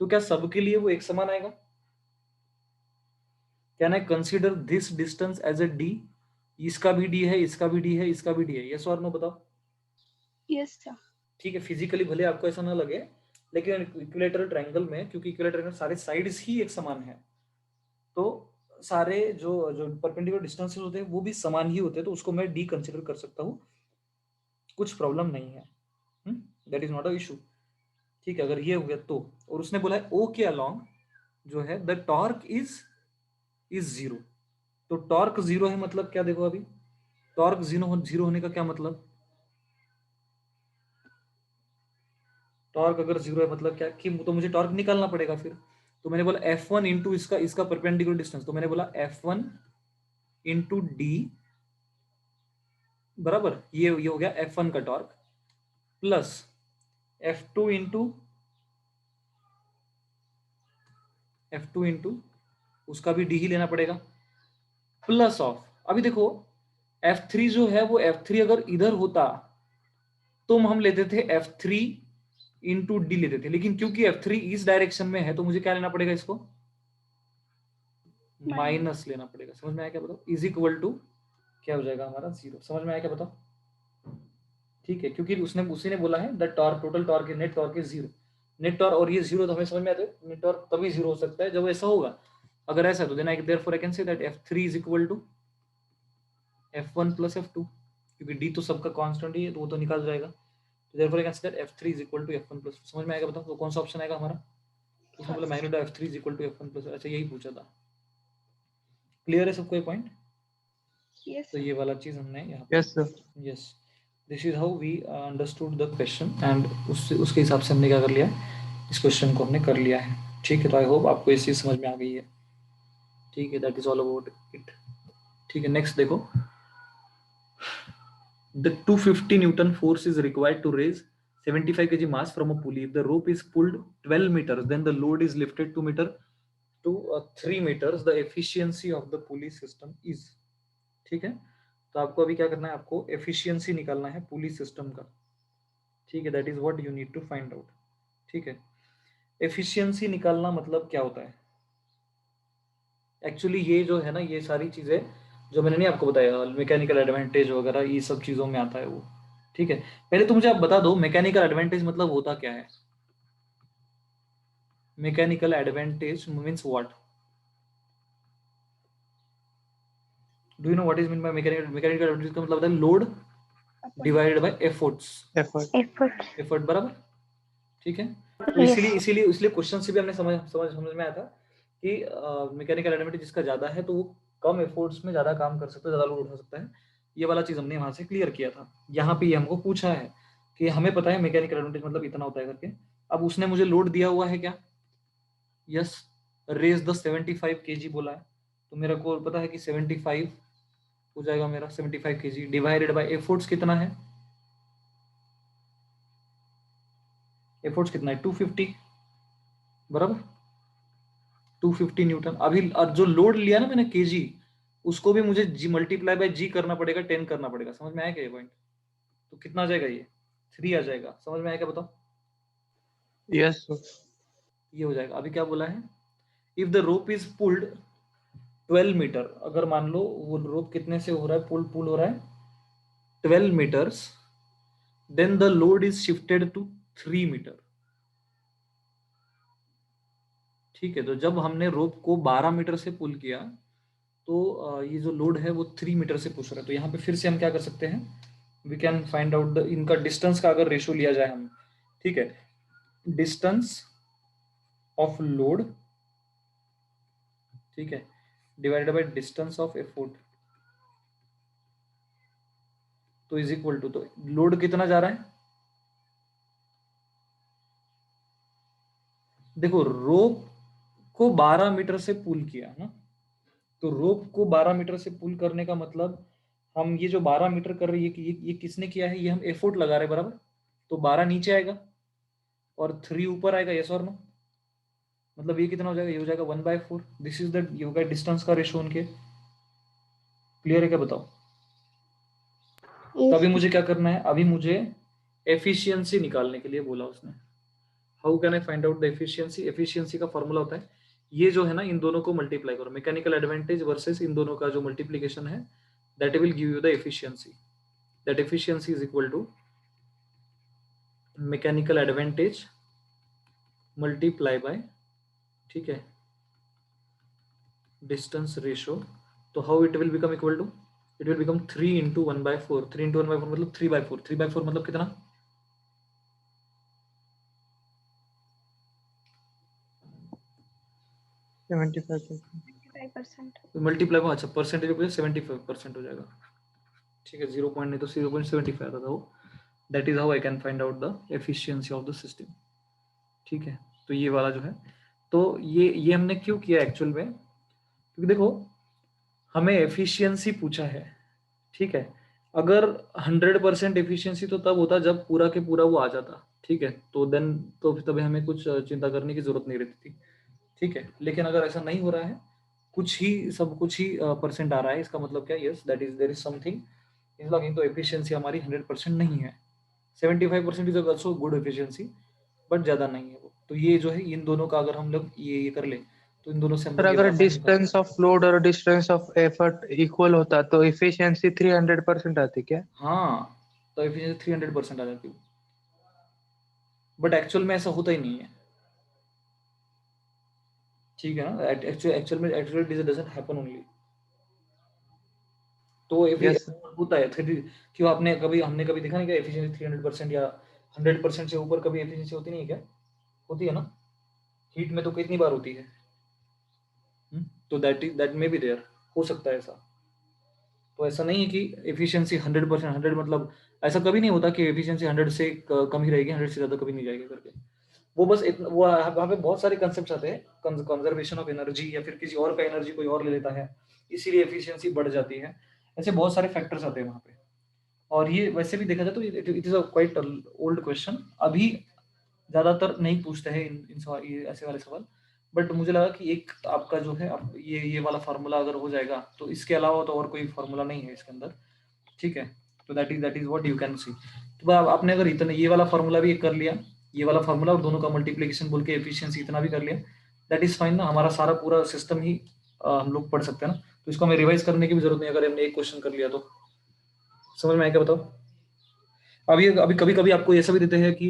तो क्या सबके लिए वो एक समान आएगा? Can I consider this distance as a D? इसका भी डी है, इसका भी डी है, इसका भी डी है, यस और नो बताओ।
Yes, sir.
ठीक है, फिजिकली भले आपको ऐसा ना लगे, लेकिन इक्विलेटरल ट्रायंगल में, क्योंकि इक्विलेटरल ट्रायंगल सारे साइड्स ही एक समान है, तो सारे जो जो परपेंडिकुलर डिस्टेंसेस होते हैं वो भी समान ही होते हैं, तो उसको मैं डी कंसिडर कर सकता हूँ, कुछ प्रॉब्लम नहीं है, that is not a issue. ठीक है, अगर ये हो गया तो, और उसने बोला है ओ के अलोंग जो है द टॉर्क इज जीरो। तो टॉर्क जीरो है मतलब क्या, देखो अभी टॉर्क जीरो होने का क्या मतलब, टॉर्क अगर जीरो है मतलब क्या कि तो मुझे टॉर्क निकालना पड़ेगा फिर। तो मैंने बोला F1 इंटू इसका परपेंडिकुलर डिस्टेंस, तो मैंने बोला F1 इंटू डी बराबर ये हो गया F1 का टॉर्क, प्लस F2 इंटू उसका भी डी ही लेना पड़ेगा, प्लस ऑफ, अभी देखो F3 जो है वो F3 अगर इधर होता तो हम लेते थे F3 इंटू डी लेते थे, लेकिन क्योंकि F3 इस डायरेक्शन में है तो मुझे क्या लेना पड़ेगा, इसको माइनस लेना पड़ेगा। समझ में आया क्या बताओ, इज इक्वल टू क्या हो जाएगा हमारा जीरो। समझ में आया क्या बताओ? ठीक है, क्योंकि उसी ने बोला है the torque total torque net torque is zero, net torque, और ये जीरो तो हमें समझ में आता है, नेट टॉर्क तभी जीरो हो सकता है जब ऐसा होगा। अगर ऐसा है तो then I therefore I can say that F3 is equal to F1 plus F2, क्योंकि डी तो सबका कांस्टेंट ही है तो वो तो निकाल जाएगा, तो therefore I can say that F3 is equal to F1 plus. समझ में आएगा बताओ, तो कौन सा ऑप्शन आएगा हमारा? उसने बोला magnitude F3 is equal to F1 plus, अच्छा यही पूछा था। क्लियर है सबको ये पॉइंट?
Yes,
तो
sir.
ये वाला चीज हमने यहाँ
Yes, sir.
Yes, this is how we understood the question, and उसके हिसाब से हमने क्या कर लिया, इस क्वेश्चन को हमने कर लिया है। ठीक है, तो आई होप आपको ये चीज समझ में आ गई है। ठीक है, that is all about it. ठीक है, नेक्स्ट देखो, the 250 newton force is required to raise 75 kg mass from a pulley. If the rope is pulled 12 meters, then the load is lifted 2 meter to 3 meters. The efficiency of the pulley system is, ठीक है, तो आपको अभी क्या करना है, आपको efficiency निकालना है पुली सिस्टम का। ठीक है, that is what you need to find out. ठीक है, एफिशिएंसी निकालना मतलब क्या होता है एक्चुअली, ये जो है ना, ये सारी चीजें जो मैंने नहीं आपको बताया, मैकेनिकल एडवांटेज वगैरह ये सब चीजों में आता है वो। ठीक है, पहले तो मुझे आप बता दो मैकेनिकल एडवांटेज मतलब होता क्या है? Mechanical advantage means what? Do you know what is mean by mechanical advantage का मतलब होता है load divided bye efforts,
Effort.
Effort बराबर। ठीक है, तो
Yes.
इसीलिए क्वेश्चन से भी हमने समझ में आया था कि मैकेनिकल एडवांटेज जिसका ज्यादा है तो वो कम एफर्ट्स में ज्यादा काम कर सकता है, ज्यादा लोड उठा सकता है। ये वाला चीज हमने वहां से क्लियर किया था। यहाँ पे ये हमको पूछा है कि हमें पता है मैकेनिकल एडवांटेज मतलब इतना होता है करके, अब उसने मुझे लोड दिया हुआ है क्या, यस, रेज द 75 kg बोला है, तो मेरे को पता है कि 75 हो जाएगा मेरा 75 kg डिवाइडेड बाय एफर्ट्स कितना है, एफर्ट्स कितना है 250 बराबर 250 न्यूटन। अभी जो लोड लिया ना मैंने केजी, उसको भी मुझे जी मल्टीप्लाई बाय जी करना पड़ेगा, 10 करना पड़ेगा। समझ में आया क्या ये पॉइंट? तो कितना आ जाएगा ये 3 आ जाएगा। समझ में आया क्या बताओ?
Yes, sir.
ये हो जाएगा। अभी क्या बोला है, if the rope is pulled 12 metre, अगर मान लो वो रोप कितने से हो रहा है, पुल हो रहा है 12 metres, then the load is shifted to 3 metre. ठीक है, तो जब हमने रोप को 12 मीटर से पुल किया तो ये जो लोड है वो 3 मीटर से पुश रहा है। तो यहाँ पे फिर से हम क्या कर सकते हैं, we can find out the इनका डिस्टेंस का अगर रेशियो लिया जाए हम, ठीक है, डिस्टेंस ऑफ लोड, ठीक है, divided by distance of effort, तो इज इक्वल टू, तो लोड कितना जा रहा है, देखो रोप को 12 मीटर से पुल किया ना, तो रोप को 12 मीटर से पुल करने का मतलब हम ये जो 12 मीटर कर रहे हैं ये किसने किया है, ये हम एफोर्ट लगा रहे हैं बराबर, तो 12 नीचे आएगा और 3 ऊपर आएगा, यस और नो, मतलब ये कितना हो जाएगा, ये हो जाएगा 1/4। This is the yoga distance का रेशियो उनके। क्लियर है क्या बताओ? तो अभी
Yes.
मुझे क्या करना है, अभी मुझे एफिशिएंसी निकालने के लिए बोला उसने। How can I find out the efficiency? Efficiency का फॉर्मूला होता है ये जो है ना, इन दोनों को मल्टीप्लाई करो, मैकेनिकल एडवांटेज वर्सेस इन दोनों का जो मल्टीप्लीकेशन है, that will give you the efficiency. That efficiency is equal to mechanical advantage multiply by, ठीक है, डिस्टेंस रेशो। तो how it will become equal to, it will become 3 into 1/4। 3 into 1/4 मतलब 3/4। 3/4 मतलब कितना?
75%.
25%.
मल्टीप्लाई को, अच्छा परसेंटेज को 75% हो जाएगा, ठीक है, 0 पॉइंट नहीं तो 0.75 आता था वो। That is how I can find out the efficiency of the system, ठीक है। तो ये वाला जो है, तो ये हमने क्यों किया एक्चुअल में, क्योंकि देखो हमें एफिशिएंसी पूछा है, ठीक है। अगर 100% एफिशिएंसी तो तब होता जब पूरा के पूरा वो आ जाता, ठीक है, तो देन तो तभी हमें कुछ चिंता करने की जरूरत नहीं रहती थी, ठीक है। लेकिन अगर ऐसा नहीं हो रहा है, कुछ ही सब कुछ ही परसेंट आ रहा है, इसका मतलब क्या, yes that is there is something is logging. तो एफिशिएंसी हमारी 100% नहीं है। 75% is also good efficiency, but ज़्यादा नहीं है वो। तो ये जो है इन दोनों का अगर हम लोग ये कर ले, तो इन दोनों से हम
सर
लोग ये
अगर
वाला फाइंड कर
डिस्टेंस
सकते हैं।
ऑफ लोड और डिस्टेंस ऑफ एफर्ट इक्वल होता तो इफिशियंसी 300% आती क्या?
हाँ, तो एफिशिएंसी 300% आ जाती है, बट एक्चुअल में ऐसा होता ही नहीं है, ठीक है ना। एक्चुअल में एक्चुअली डजंट हैपन ओनली। तो ये भी
यस
होता है क्यों, आपने कभी, हमने कभी देखा नहीं क्या एफिशिएंसी 300% या 100% से ऊपर कभी एफिशिएंसी होती नहीं है क्या? होती है ना, हीट में तो कितनी बार होती है। तो दैट मे बी देयर, हो सकता है ऐसा। तो ऐसा नहीं है कि एफिशिएंसी 100%, 100 मतलब ऐसा कभी नहीं होता कि एफिशिएंसी 100 से कम ही रहेगी, 100 से ज़्यादा कभी नहीं जाएगी करके। वो बस इतना, वो वहाँ पे बहुत सारे कंसेप्ट आते हैं, कंजर्वेशन ऑफ एनर्जी या फिर किसी और का एनर्जी कोई और ले लेता है, इसीलिए एफिशिएंसी बढ़ जाती है। ऐसे बहुत सारे फैक्टर्स आते हैं वहाँ पे। और ये वैसे भी देखा जाए तो it is a quite old question, अभी ज़्यादातर नहीं पूछते हैं इन सवाल, ये ऐसे वाले सवाल। बट मुझे लगा कि एक आपका जो है, अब ये वाला फार्मूला अगर हो जाएगा तो इसके अलावा तो और कोई फार्मूला नहीं है इसके अंदर, ठीक है। तो that is what you can see. तो आपने अगर इतना ये वाला फार्मूला भी कर लिया, ये वाला फार्मूला और दोनों का मल्टीप्लिकेशन बोल के एफिशिएंसी इतना भी कर लिया, दैट इज फाइन ना, हमारा सारा पूरा सिस्टम ही हम लोग पढ़ सकते हैं ना। तो इसको हमें रिवाइज करने की भी जरूरत नहीं, अगर हमने एक क्वेश्चन कर लिया तो। समझ में आया क्या, बताओ? अभी अभी कभी कभी आपको ऐसा भी देते हैं कि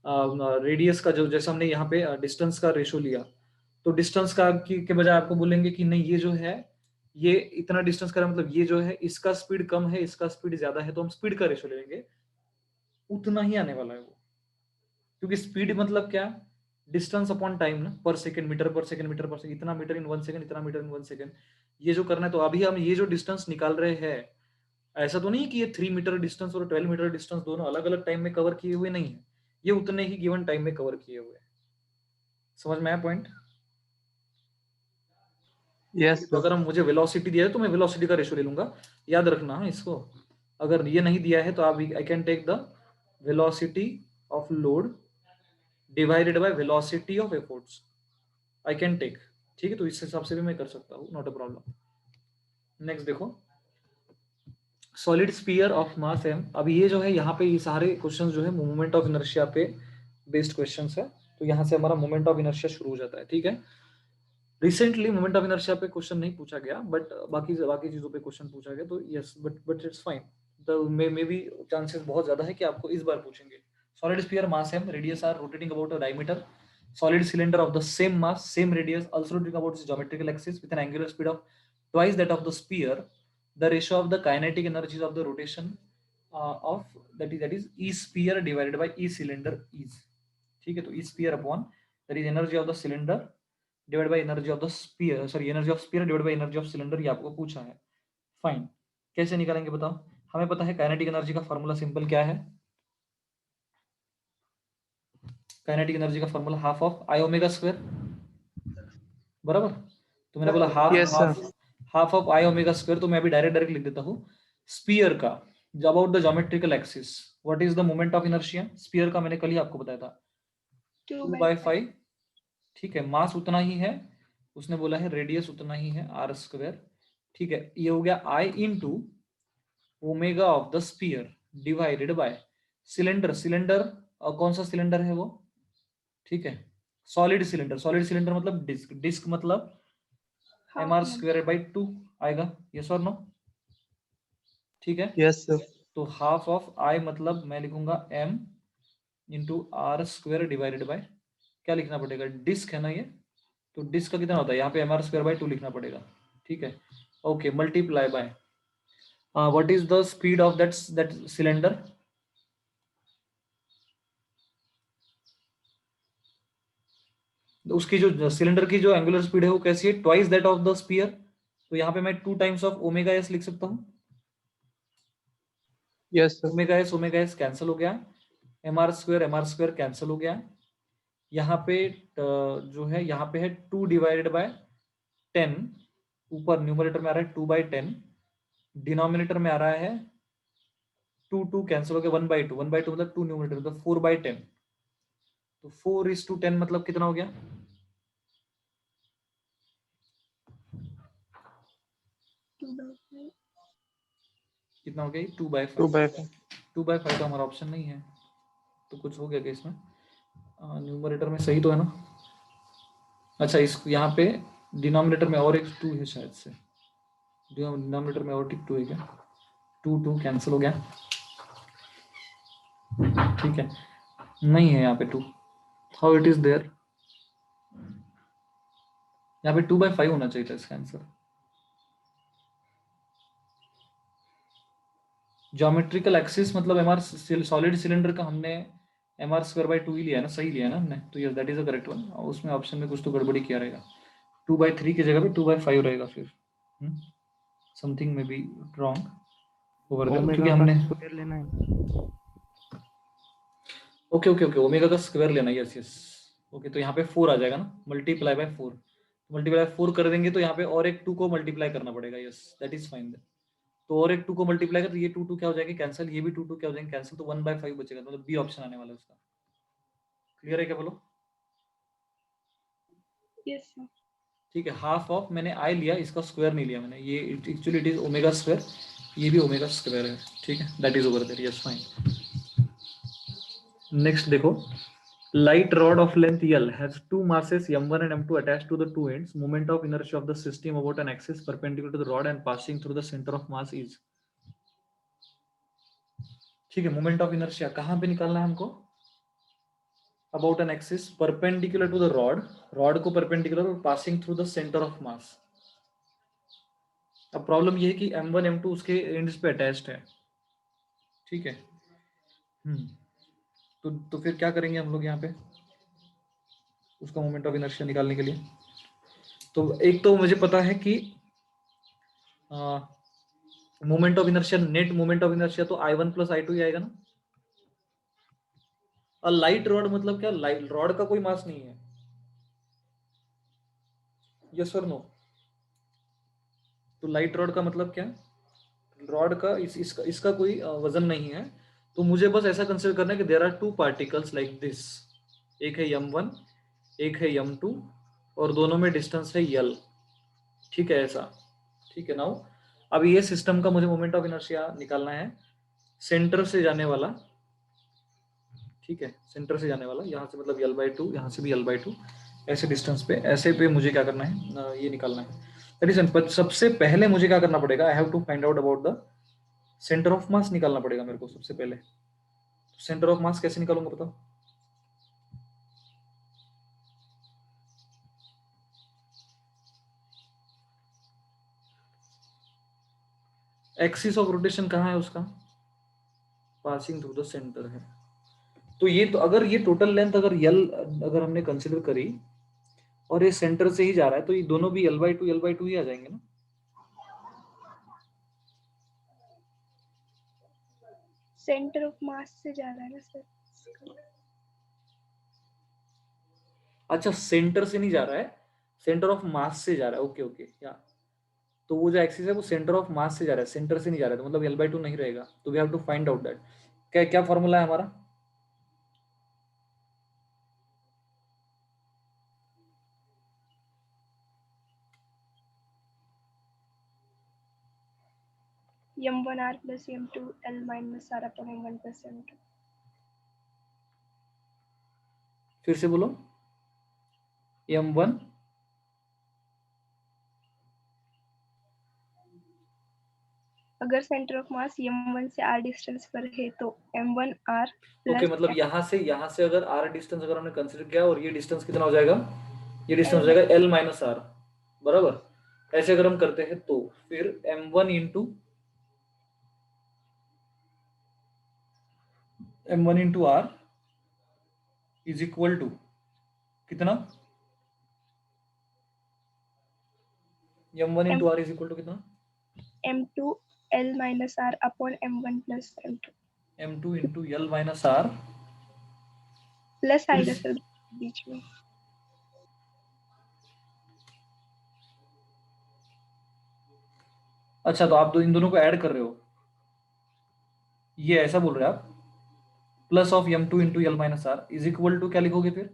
रेडियस का जो, जैसे हमने यहाँ पे डिस्टेंस का रेशो लिया, तो डिस्टेंस का के बजाय आपको बोलेंगे कि नहीं ये जो है, ये इतना डिस्टेंस का मतलब ये जो है इसका स्पीड कम है, इसका स्पीड ज्यादा है, तो हम स्पीड का रेशो लेंगे, उतना ही आने वाला है वो। क्योंकि स्पीड मतलब क्या, डिस्टेंस अपॉन टाइम ना, पर सेकंड, मीटर पर सेकंड, मीटर पर सेकंड, इतना मीटर इन 1 सेकंड, इतना मीटर इन 1 सेकंड, ये जो करना है। तो अभी हम ये जो डिस्टेंस निकाल रहे हैं, ऐसा तो नहीं कि ये 3 मीटर डिस्टेंस और 12 मीटर डिस्टेंस दोनों अलग अलग टाइम में कवर किए हुए नहीं है, ये उतने ही गिवन टाइम में कवर किए हुए हैं। समझ में आया पॉइंट?
यस
तो
सर.
अगर हम मुझे वेलोसिटी दिया है तो मैं वेलोसिटी का रेशो ले लूंगा, याद रखना है इसको। अगर ये नहीं दिया है तो आप, I can take the velocity of load divided by velocity of efforts, I can take, ठीक है। तो इस हिसाब से भी मैं कर सकता हूँ, नॉट अ प्रॉब्लम। नेक्स्ट देखो, solid sphere of mass M. अब ये जो है यहाँ पे ये सारे क्वेश्चंस जो है मोमेंट ऑफ इनर्शिया पे बेस्ड क्वेश्चंस है, तो यहाँ से हमारा मोमेंट ऑफ इनर्शिया शुरू हो जाता है, ठीक है। रिसेंटली मोमेंट ऑफ इनर्शिया पे क्वेश्चन नहीं पूछा गया, बट बाकी चीजों पे क्वेश्चन पूछा गया, तो यस, बट इट्स फाइन। तो मे भी चांसेस बहुत ज्यादा है कि आपको इस बार पूछेंगे। Solid sphere mass M, radius R, rotating about a diameter, solid cylinder of the same mass, same radius, also rotating about its geometrical axis with an angular speed of twice that of the sphere. The ratio of the kinetic energies of the rotation of that is E sphere divided by E cylinder is, ठीक है। तो E sphere upon that is energy of the cylinder divided by energy of the sphere, sorry energy of sphere divided by energy of cylinder, ये आपको पूछा है। Fine, कैसे निकालेंगे बताओ? हमें पता है काइनेटिक एनर्जी का फॉर्मूला सिंपल क्या है, काइनेटिक एनर्जी का formula half of I omega square, बराबर। तो मैंने बोला half
yes sir.
Half half of I omega square, तो मैं अभी डायरेक्ट लिख देता हूँ। स्पीयर का about the geometrical axis, what is the moment of inertia sphere का, मैंने कल ही आपको बताया था, 2/5, ठीक है। मास उतना ही है, उसने बोला है रेडियस उतना ही है, r स्क्वायर, ठीक है। ये हो गया I into omega of the sphere divided by cylinder. Cylinder कौन सा सिलेंडर है वो? ठीक है, सॉलिड सिलेंडर। सॉलिड सिलेंडर मतलब डिस्क। डिस्क मतलब
Half
M R
number.
Square by 2 आएगा। यस और नो? ठीक है,
यस सर।
तो हाफ ऑफ आई मतलब मैं लिखूंगा m into R square divided by, क्या लिखना पड़ेगा? डिस्क है ना ये, तो डिस्क का कितना होता है? यहाँ पे एम आर स्क्वायर बाई 2 लिखना पड़ेगा। ठीक है, okay, multiply by what is the speed of that cylinder? उसकी जो सिलेंडर की जो एंगुलर स्पीड है वो कैसी है? Twice that of the sphere. तो यहाँ पे मैं 2 टाइम्स ऑफ ओमेगा एस लिख सकता हूँ।
Yes sir.
Omega S cancel हो गया, एम आर स्क्वायर कैंसिल हो गया। यहाँ पे जो है, यहाँ पे है 2 डिवाइडेड बाय 10, ऊपर न्यूमरेटर में आ रहा है 2/10, डिनोमिनेटर में आ रहा है 2 कैंसिल हो गया, 1/2। 1/2 मतलब 2 न्यूमरेटर मतलब 4/10। तो 4:10 मतलब कितना हो गया?
2/5.
कितना हो गया? 2/5।
2/5।
2/5 तो हमारा ऑप्शन नहीं है, तो कुछ हो गया क्या इसमें? न्यूमरेटर में सही तो है ना? अच्छा, इस यहाँ पे डिनोमिनेटर में और एक 2 है शायद से। डिनोमिनेटर में और एक 2 है क्या? 2 कैंसिल हो गया। ठीक है, नहीं है यहाँ पे 2। How it is there? यहाँ पे 2/5 होना चाहिए था इसका आंसर। ज्योमेट्रिकल एक्सिस मतलब एम आर सॉलिड सिलेंडर का हमने एम आर स्क्वायर बाई 2 ही लिया है ना, सही लिया है ना हमने, तो yes that is a correct one. और उसमें ऑप्शन में कुछ तो गड़बड़ी किया रहेगा, 2/3 की जगह पे 2/5 रहेगा फिर। समथिंग में बी रॉन्ग ओवर देयर, क्योंकि
ओमेगा का
हमने
स्क्वायर लेना है।
ओके ओके ओके, ओमेगा का स्क्वायर लेना, यस यस। ओके, तो यहाँ पे 4 आ जाएगा ना, मल्टीप्लाई बाय 4। मल्टीप्लाई 4 कर देंगे तो यहाँ पे और एक 2 को मल्टीप्लाई करना पड़ेगा। Yes that is fine. तो और एक 2 को मल्टीप्लाई कर, तो ये 2 क्या हो जाएंगे? कैंसिल। ये भी 2 क्या हो जाएंगे? कैंसिल। तो 1/5 बचेगा, मतलब बी ऑप्शन आने वाला है उसका। क्लियर है क्या? बोलो।
Yes, sir.
ठीक है, हाफ ऑफ मैंने आई लिया, इसका स्क्वायर नहीं लिया मैंने। ये actually it is omega square, ये भी ओमेगा स्क्वायर है। ठीक है, that is over there. Yes fine. Next देखो, light rod of length L has two masses m1 and m2 attached to the two ends. Moment of inertia of the system about an axis perpendicular to the rod and passing through the center of mass is। ठीक है, moment of inertia कहां पे निकालना है हमको? About an axis perpendicular to the rod, rod को perpendicular और passing through the centre of mass. अब प्रॉब्लम ये है कि m1 m2 उसके एंड्स पे अटैच्ड है। ठीक है, तो फिर क्या करेंगे हम लोग यहाँ पे उसका मोमेंट ऑफ इनर्शिया निकालने के लिए? तो एक तो मुझे पता है कि moment of inertia, net moment of inertia तो I1 प्लस I2 ही आएगा ना। और लाइट रॉड मतलब क्या? लाइट रॉड का कोई मास नहीं है। यस और नो? तो लाइट रॉड का मतलब क्या? रॉड का इसका कोई वजन नहीं है। तो मुझे बस ऐसा कंसिडर करना है कि there are 2 particles like this, एक है m1 एक है m2 और दोनों में डिस्टेंस है l। ठीक है, ऐसा। ठीक है, नाउ अब ये सिस्टम का मुझे मोमेंट ऑफ इनर्शिया निकालना है, सेंटर से जाने वाला। ठीक है, सेंटर से जाने वाला, यहाँ से मतलब l/2, यहाँ से भी l/2, ऐसे डिस्टेंस पे, ऐसे पे मुझे क्या करना है? ये निकालना है। सबसे पहले मुझे क्या करना पड़ेगा? I have to find out about the centre of mass निकालना पड़ेगा मेरे को सबसे पहले। सेंटर ऑफ मास कैसे निकालूंगा बताओ? एक्सिस ऑफ रोटेशन कहाँ है उसका? पासिंग थ्रू द सेंटर है। तो ये तो अगर ये टोटल लेंथ अगर यल अगर हमने कंसिडर करी और ये सेंटर से ही जा रहा है, तो ये दोनों भी l/2 ही आ जाएंगे ना।
Center of mass से जा रहा है ना सर?
अच्छा, सेंटर से नहीं जा रहा है, सेंटर ऑफ मास से जा रहा है। ओके ओके, या तो वो जो एक्सिस है वो सेंटर ऑफ मास से जा रहा है, सेंटर से नहीं जा रहा है, तो मतलब l/2 नहीं रहेगा। तो we have to find out that. क्या क्या फॉर्मूला है हमारा?
m1r plus m2l minus r upon m1 plus m2.
फिर से बोलो, m1
अगर सेंटर ऑफ मास m1 से r डिस्टेंस पर है तो m1r
ओके
प्लस
मतलब यहाँ से अगर r डिस्टेंस अगर हमने कंसीडर किया और ये डिस्टेंस कितना हो जाएगा, ये डिस्टेंस हो जाएगा l माइनस r, बराबर। ऐसे अगर हम करते हैं तो फिर m1 into r is equal to कितना, m1 into r is equal to कितना,
m2l minus r upon m1 plus m2.
m2 into l minus r
plus आएगा सर बीच में।
अच्छा तो आप इन दोनों को ऐड कर रहे हो, ये ऐसा बोल रहे हैं आप, plus of m2 into l minus r is equal to क्या लिखोगे फिर,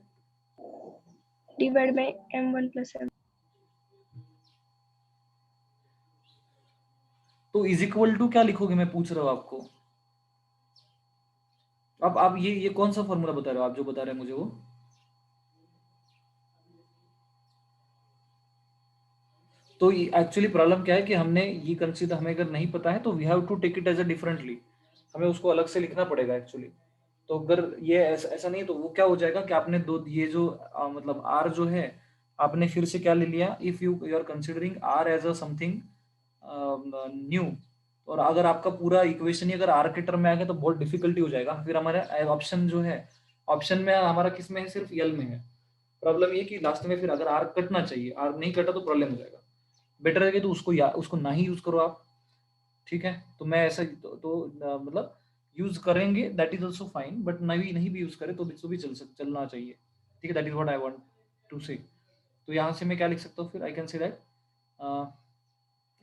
divide by m1 plus m.
तो इज इक्वल टू क्या लिखोगे, मैं पूछ रहा हूँ आपको। अब आप ये कौन सा फॉर्मूला बता रहे हो आप, जो बता रहे हैं मुझे वो, तो एक्चुअली प्रॉब्लम क्या है कि हमने ये कंसीडर, हमें अगर नहीं पता है तो we have to take it as a differently, हमें उसको अलग से लिखना पड़ेगा एक्चुअली। तो अगर ये ऐसा नहीं तो वो क्या हो जाएगा कि आपने दो ये जो मतलब आर जो है आपने फिर से क्या ले लिया, if you are considering R as a something new, और अगर आपका पूरा इक्वेशन ही अगर आर के टर्म में आ गया तो बहुत डिफिकल्टी हो जाएगा। फिर हमारा ऑप्शन जो है, ऑप्शन में हमारा किस में है, सिर्फ यल में है। प्रॉब्लम ये कि लास्ट में फिर अगर आर कटना चाहिए, आर नहीं कटा तो प्रॉब्लम हो जाएगा। बेटर है कि तो उसको ना ही यूज करो आप, ठीक है। तो मैं ऐसा मतलब यूज करेंगे that is also fine, but नहीं भी यूज करें तो भी चलना चाहिए, ठीक है। That is what I want to say. तो यहाँ से मैं क्या लिख सकता हूँ फिर, आई कैन से दैट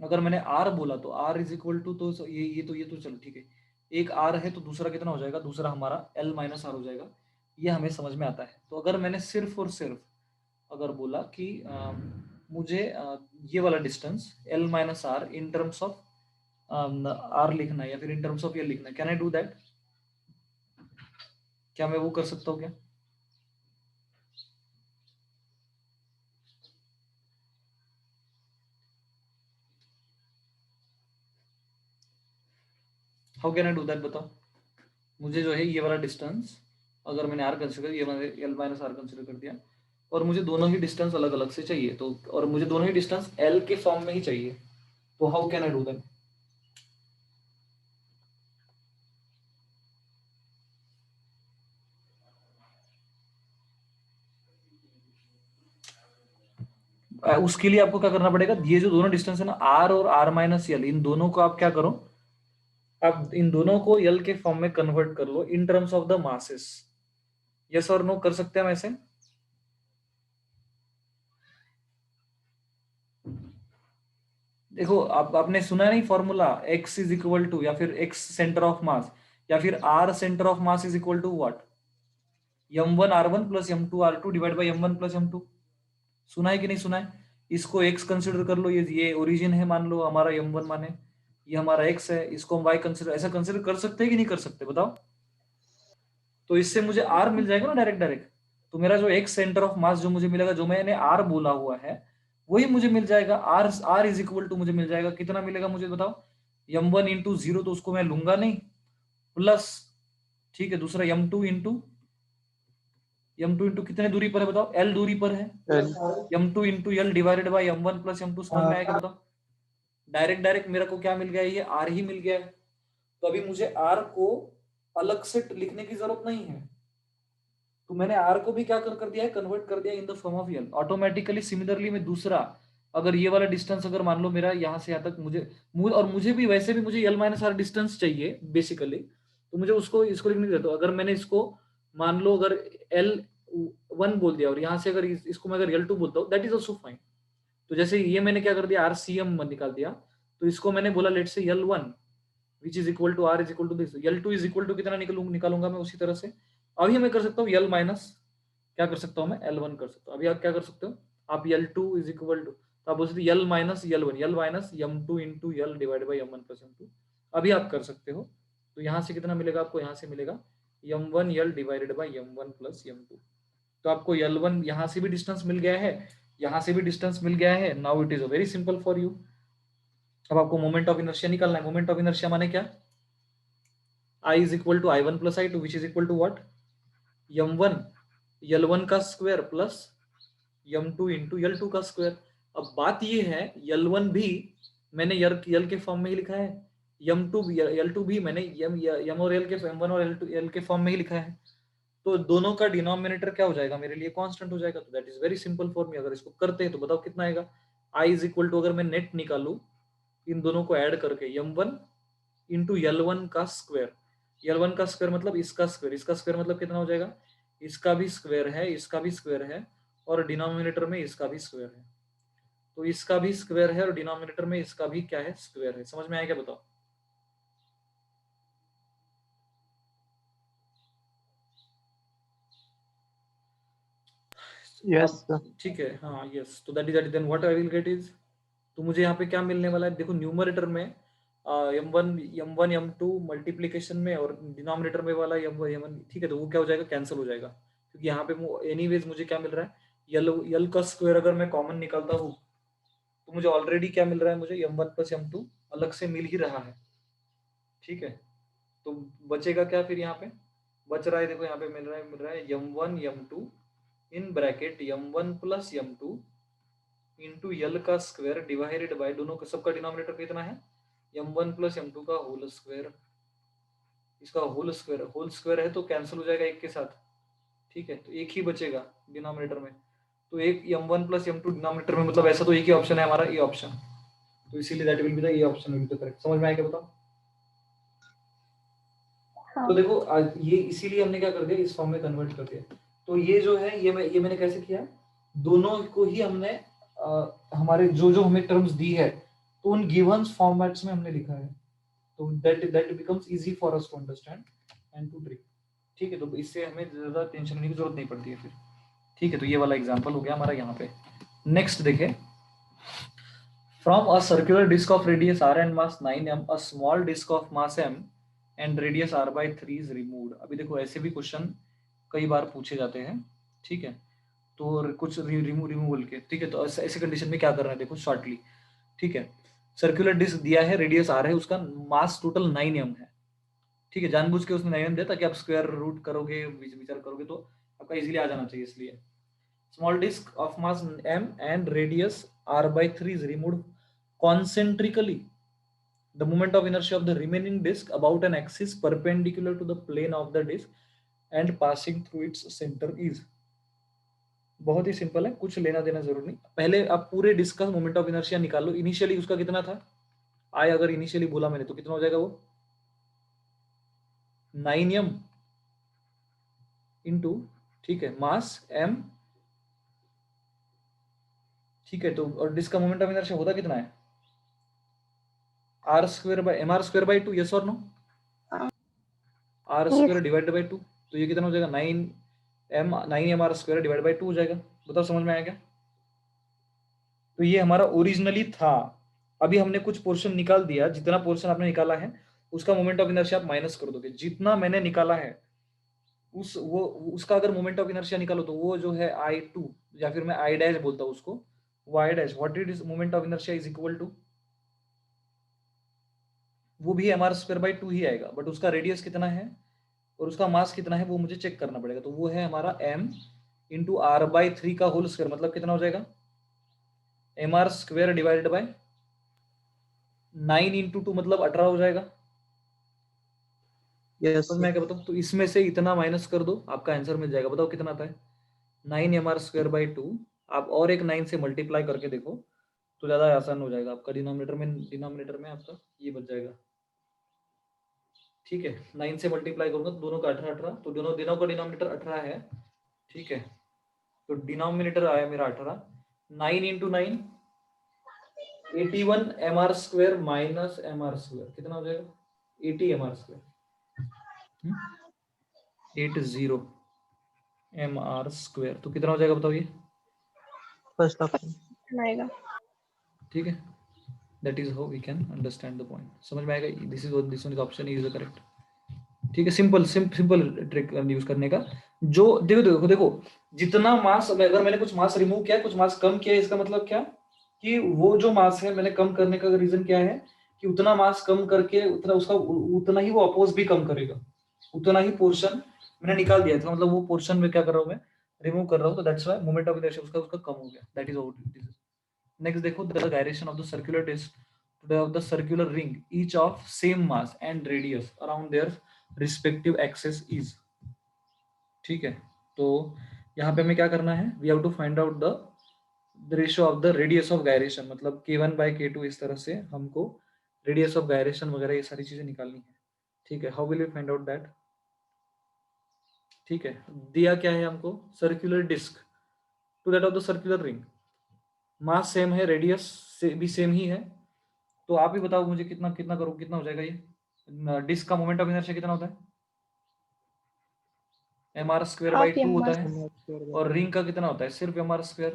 अगर मैंने आर बोला तो आर इज इक्वल टू, तो ये तो चलो ठीक है, एक आर है तो दूसरा कितना हो जाएगा, दूसरा हमारा एल माइनस आर हो जाएगा, ये हमें समझ में आता है। तो अगर मैंने सिर्फ और सिर्फ अगर बोला कि मुझे ये वाला distance L minus R in terms of R लिखना है या फिर इन टर्म्स ऑफ एल लिखना है, कैन आई डू दैट, क्या मैं वो कर सकता हूँ क्या? How can I do that, बताओ मुझे। जो है ये वाला डिस्टेंस अगर मैंने आर कंसिडर, ये मैंने एल माइनस आर कंसिडर कर दिया, और मुझे दोनों ही डिस्टेंस अलग अलग से चाहिए, तो और मुझे दोनों ही डिस्टेंस एल के फॉर्म में ही चाहिए, तो how can I do that? उसके लिए आपको क्या करना पड़ेगा, ये जो दोनों डिस्टेंस है ना आर और आर माइनस एल, इन दोनों को आप क्या करो, आप इन दोनों को एल के फॉर्म में कन्वर्ट कर लो in terms of the masses. Yes और नो कर सकते हैं हम ऐसे? देखो आपने सुना नहीं formula, x is equal to या फिर x सेंटर ऑफ मास या फिर r centre of mass is equal to what, m1 r1 plus m2 r2 divide by m1 plus m2। सुना है कि नहीं सुना है? इसको x कंसिडर कर लो, ये ओरिजिन है मान लो हमारा m1 माने, ये हमारा x है, इसको हम y कंसिडर, ऐसा कंसिडर कर सकते हैं कि नहीं कर सकते बताओ? तो इससे मुझे r मिल जाएगा ना डायरेक्ट डायरेक्ट, तो मेरा जो x सेंटर ऑफ मास जो मुझे मिलेगा, जो मैंने r बोला हुआ है वही मुझे मिल जाएगा। r इज इक्वल टू मुझे मिल जाएगा कितना मिलेगा मुझे बताओ, m1 इंटू 0 तो उसको मैं लूंगा नहीं, प्लस ठीक है दूसरा m2 इंटू कितने दूरी पर है बताओ, l दूरी पर है, m2 into l divided by m1 plus m2, समझ में आएगा बताओ? डायरेक्ट मेरे को क्या मिल गया, ये r ही मिल गया है। तो अभी मुझे r को अलग से लिखने की जरूरत नहीं है, तो मैंने r को भी क्या कर दिया है, कन्वर्ट कर दिया in the form of l automatically. Similarly मैं दूसरा अगर ये वाला डिस्टेंस अगर मान लो मेरा यहाँ से यहाँ तक मुझे भी वैसे भी मुझे l माइनस आर डिस्टेंस चाहिए बेसिकली, तो मुझे उसको इसको लिखने की, तो अगर मैंने इसको मान लो अगर L1 बोल दिया और यहाँ से अगर इसको मैं अगर L2 बोलता हूँ दैट इज ऑल्सो फाइन। तो जैसे ये मैंने क्या कर दिया, RCM निकाल दिया, तो इसको मैंने बोला let say L1 which is equal to R is equal to this, L2 is equal to कितना निकालूंगा मैं उसी तरह से। अभी मैं कर सकता हूँ L माइनस क्या कर सकता हूँ मैं, L1 कर सकता हूँ। अभी आप क्या कर सकते हो, आप L2 इज इक्वल टू, तो आप बोल सकते L minus L1 L minus M2 into L divide by M1 plus M2, अभी आप कर सकते हो। तो यहाँ से कितना मिलेगा आपको, यहाँ से मिलेगा m1l divided by m1 plus m2। तो आपको l1 यहाँ से भी डिस्टेंस मिल गया है, यहाँ से भी डिस्टेंस मिल गया है। Now it is a very simple for you. अब आपको मोमेंट ऑफ इनर्शिया निकालना है। मोमेंट ऑफ इनर्शिया माने क्या, I is equal to I1 plus I2 which is equal to what, m1 l1 का square plus m2 into l2 का square. अब बात ये है l1 भी मैंने l के फॉर्म में ही लिखा है, m2 l2 भी मैंने m और l के m1 और l के फॉर्म में ही लिखा है। तो दोनों का डिनोमिनेटर क्या हो जाएगा, मेरे लिए कांस्टेंट हो जाएगा। तो that is very simple for me. अगर इसको करते हैं तो बताओ कितना आएगा। I इज इक्वल टू, अगर मैं नेट निकालू इन दोनों को ऐड करके, m1 इंटू l1 का स्क्वायर। l1 का स्क्वायर मतलब इसका स्क्वायर, इसका स्क्वायर मतलब कितना हो जाएगा, इसका भी स्क्वायर है, इसका भी स्क्वायर है, और डिनोमिनेटर में इसका भी स्क्वायर है। तो इसका भी स्क्वायर है और डिनोमिनेटर में इसका भी क्या है, स्क्वायर है। समझ में आया क्या, बताओ।
Yes, sir.
ठीक है, हाँ यस। तो that is then what I will get is, तो मुझे यहाँ पे क्या मिलने वाला है, देखो न्यूमरेटर में m1 m2 मल्टीप्लीकेशन में, और डिनोमिनेटर में वाला m1, ठीक है। तो वो क्या हो जाएगा, कैंसिल हो जाएगा, क्योंकि यहाँ पे एनीवेज मुझे क्या मिल रहा है, यल का स्क्वायर अगर मैं कॉमन निकालता हूँ तो मुझे ऑलरेडी क्या मिल रहा है, मुझे m1 प्लस m2 अलग से मिल ही रहा है, ठीक है। तो बचेगा क्या फिर, यहाँ पे बच रहा है, देखो यहाँ पे मिल रहा है m1 m2 in bracket m1 plus m2 into L का स्क्वायर डिवाइडेड बाय, दोनों का सबका डिनोमिनेटर कितना है, m1 प्लस m2 का होल स्क्वायर। इसका होल स्क्वायर है तो कैंसिल हो जाएगा एक के साथ, ठीक है। तो एक ही बचेगा डिनोमिनेटर में। तो एक m1 प्लस m2 डिनोमिनेटर में, मतलब ऐसा तो एक ही ऑप्शन है हमारा, ये ऑप्शन। तो इसीलिए दैट विल बी द, ये option will be the correct. समझ में आया क्या, बताओ।
हाँ।
तो देखो ये इसीलिए हमने क्या कर दिया, इस फॉर्म में कन्वर्ट कर दिया। तो ये जो है, ये मैंने कैसे किया, दोनों को ही हमने हमारे जो हमें टर्म्स दी है, तो उन गिवंस फॉर्मेट्स में हमने लिखा है। तो that becomes easy for us to understand and to trick, ठीक है। तो इससे हमें ज्यादा टेंशन लेने की जरूरत नहीं पड़ती है फिर, ठीक है। तो ये वाला एग्जांपल हो गया हमारा यहाँ पे। नेक्स्ट देखें, from a circular disc of radius r and mass 9m, a small disc of mass m and radius r/3 is removed. अभी देखो ऐसे भी क्वेश्चन कई बार पूछे जाते हैं, ठीक है। तो कुछ रिमूवल के, ठीक है। तो ऐसे कंडीशन में क्या करना है, देखो शॉर्टली, ठीक है। सर्कुलर डिस्क दिया है, रेडियस r है, उसका मास टोटल 9m है, ठीक है। जानबूझ के उसने 9m दिया ताकि आप स्क्वायर रूट करोगे, विचार करोगे तो आपका इजीली आ जाना चाहिए, इसलिए। Small disc of mass m and radius r/3 is removed concentrically. The moment of inertia of the remaining disk about an axis perpendicular to the plane of the disk and passing through its center is. बहुत ही simple है, कुछ लेना देना जरूर नहीं। पहले आप पूरे डिस्क का मोमेंट ऑफ इनर्शिया निकाल लो। इनिशियली उसका कितना था, आई अगर इनिशियली बोला मैंने तो कितना हो जाएगा वो, 9m इंटू, ठीक है, मास m, ठीक है। तो और डिस्क का मोमेंट ऑफ इनर्शिया होता कितना है, r square by mr square by 2, yes और no, r square divided by 2। तो ये कितना हो जाएगा, 9mr स्क्वायर डिवाइडेड बाय 2 हो जाएगा। बताओ समझ में आया क्या। तो ये हमारा ओरिजिनली था। अभी हमने कुछ पोर्शन निकाल दिया, जितना पोर्शन आपने निकाला है उसका मोमेंट ऑफ इनर्शिया आप माइनस कर दोगे। जितना मैंने निकाला है उसका अगर मोमेंट ऑफ इनर्शिया निकालो तो वो जो है I2, या फिर मैं I डैश बोलता हूँ उसको, वो I dash, what it is moment of inertia is equal to, वो भी mr स्क्वायर बाय 2 ही आएगा, बट उसका रेडियस कितना है और उसका मास कितना है वो मुझे चेक करना पड़ेगा। तो वो है हमारा m इंटू r/3 का होल स्क्वायर, मतलब कितना हो जाएगा, mr square divided bye 9 into 2 मतलब 18 हो जाएगा।
Yes,
तो मैं क्या बताऊँ, तो इसमें से इतना माइनस कर दो, आपका आंसर मिल जाएगा। बताओ कितना आता है, 9mr स्क्वायर बाई 2। आप और एक 9 से मल्टीप्लाई करके देखो तो ज्यादा आसान हो जाएगा आपका। डिनोमिनेटर में आपका ये बच जाएगा, ठीक है। 9 से मल्टीप्लाई करूंगा तो दोनों का 18, तो दोनों का डिनोमिनेटर 18 है, ठीक है। तो डिनोमिनेटर आया मेरा 18, 9 into 9 81 mr square minus mr square, कितना हो जाएगा, 80 mr स्क्वायर, 80 mr स्क्वायर। तो कितना हो जाएगा बताओ ये,
first option.
आएगा।
ठीक है। That is how we can understand the point. समझ में आएगा? This one is option is the correct. ठीक है, सिंपल ट्रिक यूज करने का। जो देखो देखो देखो जितना मास, अगर मैंने कुछ मास रिमूव किया, कुछ मास कम किया, इसका मतलब क्या कि वो जो मास है मैंने कम करने का रीजन क्या है कि उतना मास कम करके उतना ही वो अपोज भी कम करेगा, उतना ही पोर्शन मैंने निकाल दिया था, मतलब वो पोर्शन में क्या कर रहा हूँ मैं, रिमूव कर रहा हूँ, तो that's why moment of inertia उसका कम हो गया। That is what it is. Next देखो, the direction of the circular disc of the circular ring each of same mass and radius around their respective axes is. ठीक है, तो यहाँ पे हमें क्या करना है, we have to find out the ratio of the radius of gyration, मतलब k1/k2 इस तरह से हमको रेडियस ऑफ गायरेशन वगैरह ये सारी चीजें निकालनी है। ठीक है, how will we find out that? ठीक है, दिया क्या है हमको, circular disc to that of the circular ring, mass same है, रेडियस से भी सेम ही है, तो आप ही बताओ मुझे कितना कितना करो, कितना हो जाएगा ये डिस्क का मोमेंट ऑफ इनर्शिया कितना होता है? mr²/2 होता है, और रिंग का कितना होता है, सिर्फ mr²।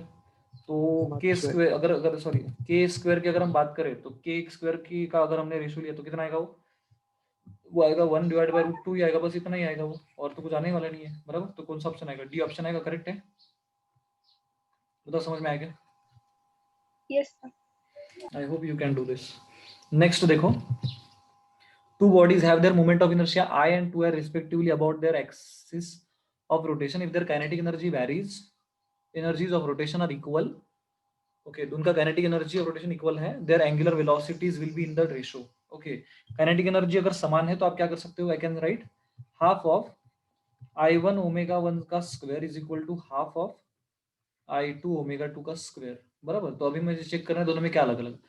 तो के स्क्वायर, अगर सॉरी के स्क्वायर की अगर हम बात करें तो के स्क्वायर की का अगर हमने रेशियो लिया तो कितना आएगा, वो आएगा 1/√2 ही आएगा, बस इतना ही आएगा वो, और तो कुछ आने वाला नहीं है। बराबर, तो कौन सा ऑप्शन आएगा? डी ऑप्शन आएगा, करेक्ट है? बताओ, समझ में आएगा?
Yes
I hope you can do this. Next देखो, two bodies have their moment of inertia I and 2 are respectively about their axis of rotation if their kinetic energy varies, energies of rotation are equal, okay, उनका kinetic energy of rotation equal है, their angular velocities will be in the ratio, okay, kinetic energy अगर समान है तो आप क्या कर सकते हो, I can write half of I1 ω1 का square is equal to half of I2 ω2 का स्क्वायर। बराबर, तो अभी मुझे चेक करना है दोनों में क्या अलग अलग।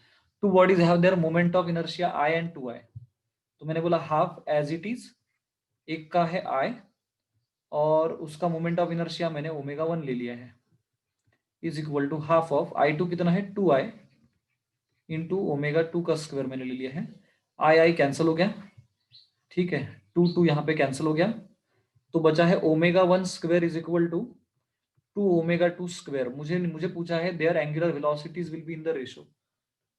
Two bodies have their moment of inertia I and 2I, तो मैंने बोला हाफ एज इट इज, एक का है I और उसका मोमेंट ऑफ इनर्शिया मैंने ω1 ले लिया है, is equal to half of I2 कितना है 2I इंटू ω2 का स्क्वायर मैंने ले लिया है। I कैंसिल हो गया, ठीक है, 2 यहाँ पे कैंसिल हो गया, तो बचा है ω1 square is equal to 2ω2 square. मुझे पूछा है their angular velocities will be in the ratio.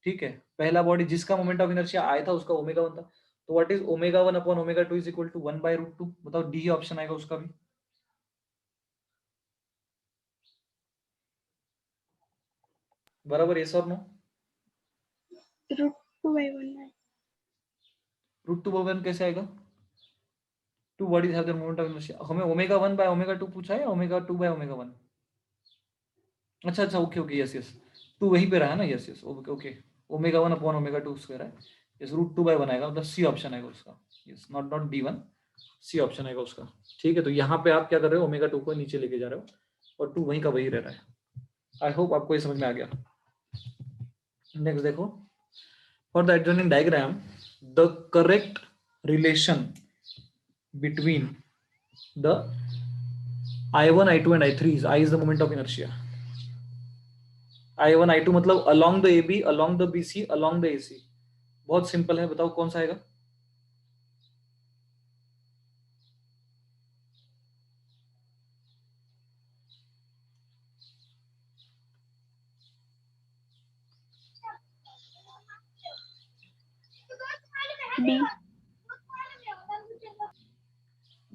ठीक है, पहला बॉडी जिसका मोमेंट ऑफ इनर्शिया आया था उसका ω1 था, तो what is ω1 upon ω2 is equal to 1/√2। बताओ, डी ऑप्शन आएगा उसका भी। बराबर, यस और नो?
√2/1
√2/1 कैसे आएगा? Two bodies have their moment of inertia, हमें ω1/ω2 पूछा है, ω2/ω1। अच्छा, ओके, यस, टू वहीं पे रहा ना, यस, ओके, ω1 अपॉन ω2 स्क्वायर है, यस, √2/1 आएगा, मतलब सी ऑप्शन आएगा उसका, yes, not D1, C option आएगा उसका। ठीक है, तो यहाँ पे आप क्या कर रहे हो, ω2 को नीचे लेके जा रहे हो और 2 वहीं का वही रह रहा है। आई होप आपको ये समझ में आ गया। नेक्स्ट देखो, for the adjoining diagram the correct relation between the I1 I2 and I3 is I is the moment of inertia। I1 I2 मतलब along the AB, along the BC, along the AC। बहुत simple है, बताओ कौन सा आएगा?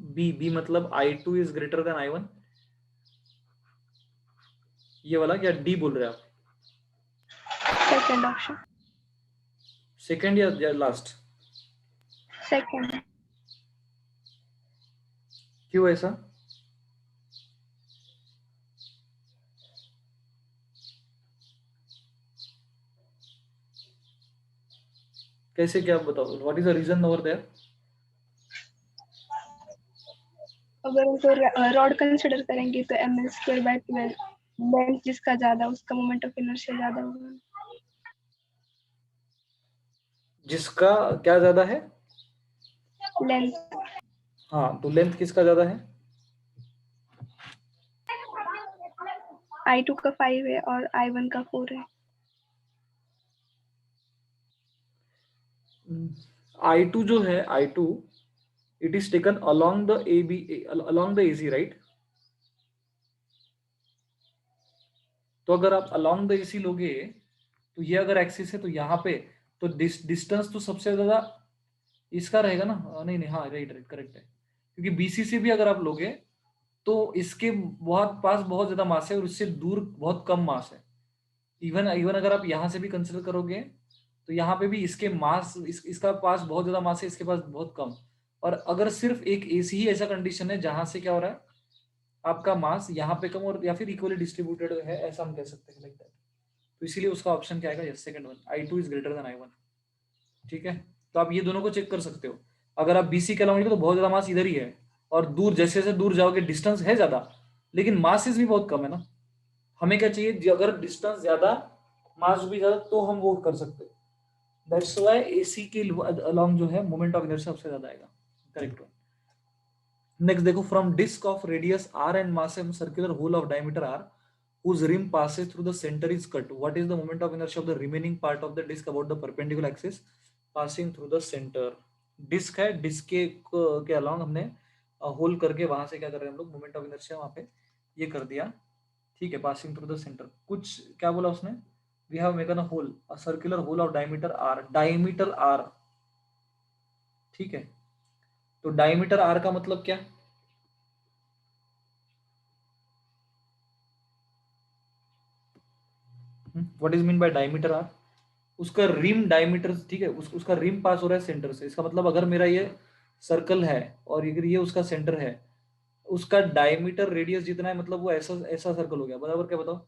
B मतलब I2 is greater than I1, ये वाला क्या डी बोल रहे हैं आप?
सेकंड ऑप्शन,
सेकंड या लास्ट?
सेकंड।
क्यों ऐसा? कैसे, क्या बताओ, what is the reason over there?
अगर उनको रॉड कंसिडर करेंगे तो ml²/12, लेंथ जिसका ज्यादा उसका मोमेंट ऑफ इनर्शिया ज्यादा होगा।
जिसका क्या ज्यादा है?
लेंथ।
हाँ, तो लेंथ किसका ज्यादा है?
I2 का 5 है और I1 का 4 है।
I2 जो है, I2 it is taken along the AB, along the AC, right? तो अगर आप अलोंग द AC लोगे तो ये अगर एक्सिस है तो यहाँ पे तो डिस्टेंस तो सबसे ज्यादा इसका रहेगा ना, नहीं नहीं, हाँ राइट राइट करेक्ट है, क्योंकि बीसी से भी अगर आप लोगे तो इसके बहुत पास बहुत ज्यादा मास है और इससे दूर बहुत कम मास है। इवन इवन अगर आप यहाँ से भी कंसिडर करोगे तो यहाँ पे भी इसके मास इसका पास बहुत ज्यादा मास है, इसके पास बहुत कम। और अगर सिर्फ एक एसी ही ऐसा कंडीशन है जहां से क्या हो रहा है, आपका मास यहाँ पे कम और या फिर इक्वली डिस्ट्रीब्यूटेड है, ऐसा हम कह सकते हैं लाइक दैट। तो इसीलिए उसका ऑप्शन क्या आएगा, yes second one, I2 is greater than I1। ठीक है, तो आप ये दोनों को चेक कर सकते हो। अगर आप बीसी के अलावा तो बहुत ज्यादा मास इधर ही है, और दूर जैसे जैसे दूर जाओगे डिस्टेंस है ज्यादा लेकिन मासेस भी बहुत कम है ना। हमें क्या चाहिए, अगर डिस्टेंस ज्यादा मास भी ज्यादा तो हम वो कर सकते हैं। दैट्स व्हाई एसी के अलोंग जो है मोमेंट ऑफ इनर्शिया सबसे ज्यादा आएगा, करेक्ट वन। नेक्स्ट देखो, from disc of radius r and mass m circular hole of diameter r whose rim passes through the center is cut, what is the moment of inertia of the remaining part of the disk about the perpendicular axis passing through the center। Disc है, disc के along हमने hole करके वहां से क्या कर रहे हैं हम लोग, मोमेंट ऑफ इनर्शिया वहां पे ये कर दिया। ठीक है, पासिंग थ्रू द सेंटर, कुछ क्या बोला उसने, we have make an a hole, a circular hole of diameter r, diameter r। ठीक है, तो डायमीटर r का मतलब क्या, what is mean by diameter r, उसका रिम डायमीटर। ठीक है, उसका रिम पास हो रहा है सेंटर से, इसका मतलब अगर मेरा ये सर्कल है और अगर ये उसका सेंटर है, उसका डायमीटर रेडियस जितना है, मतलब वो ऐसा ऐसा सर्कल हो गया, बराबर क्या बताओ,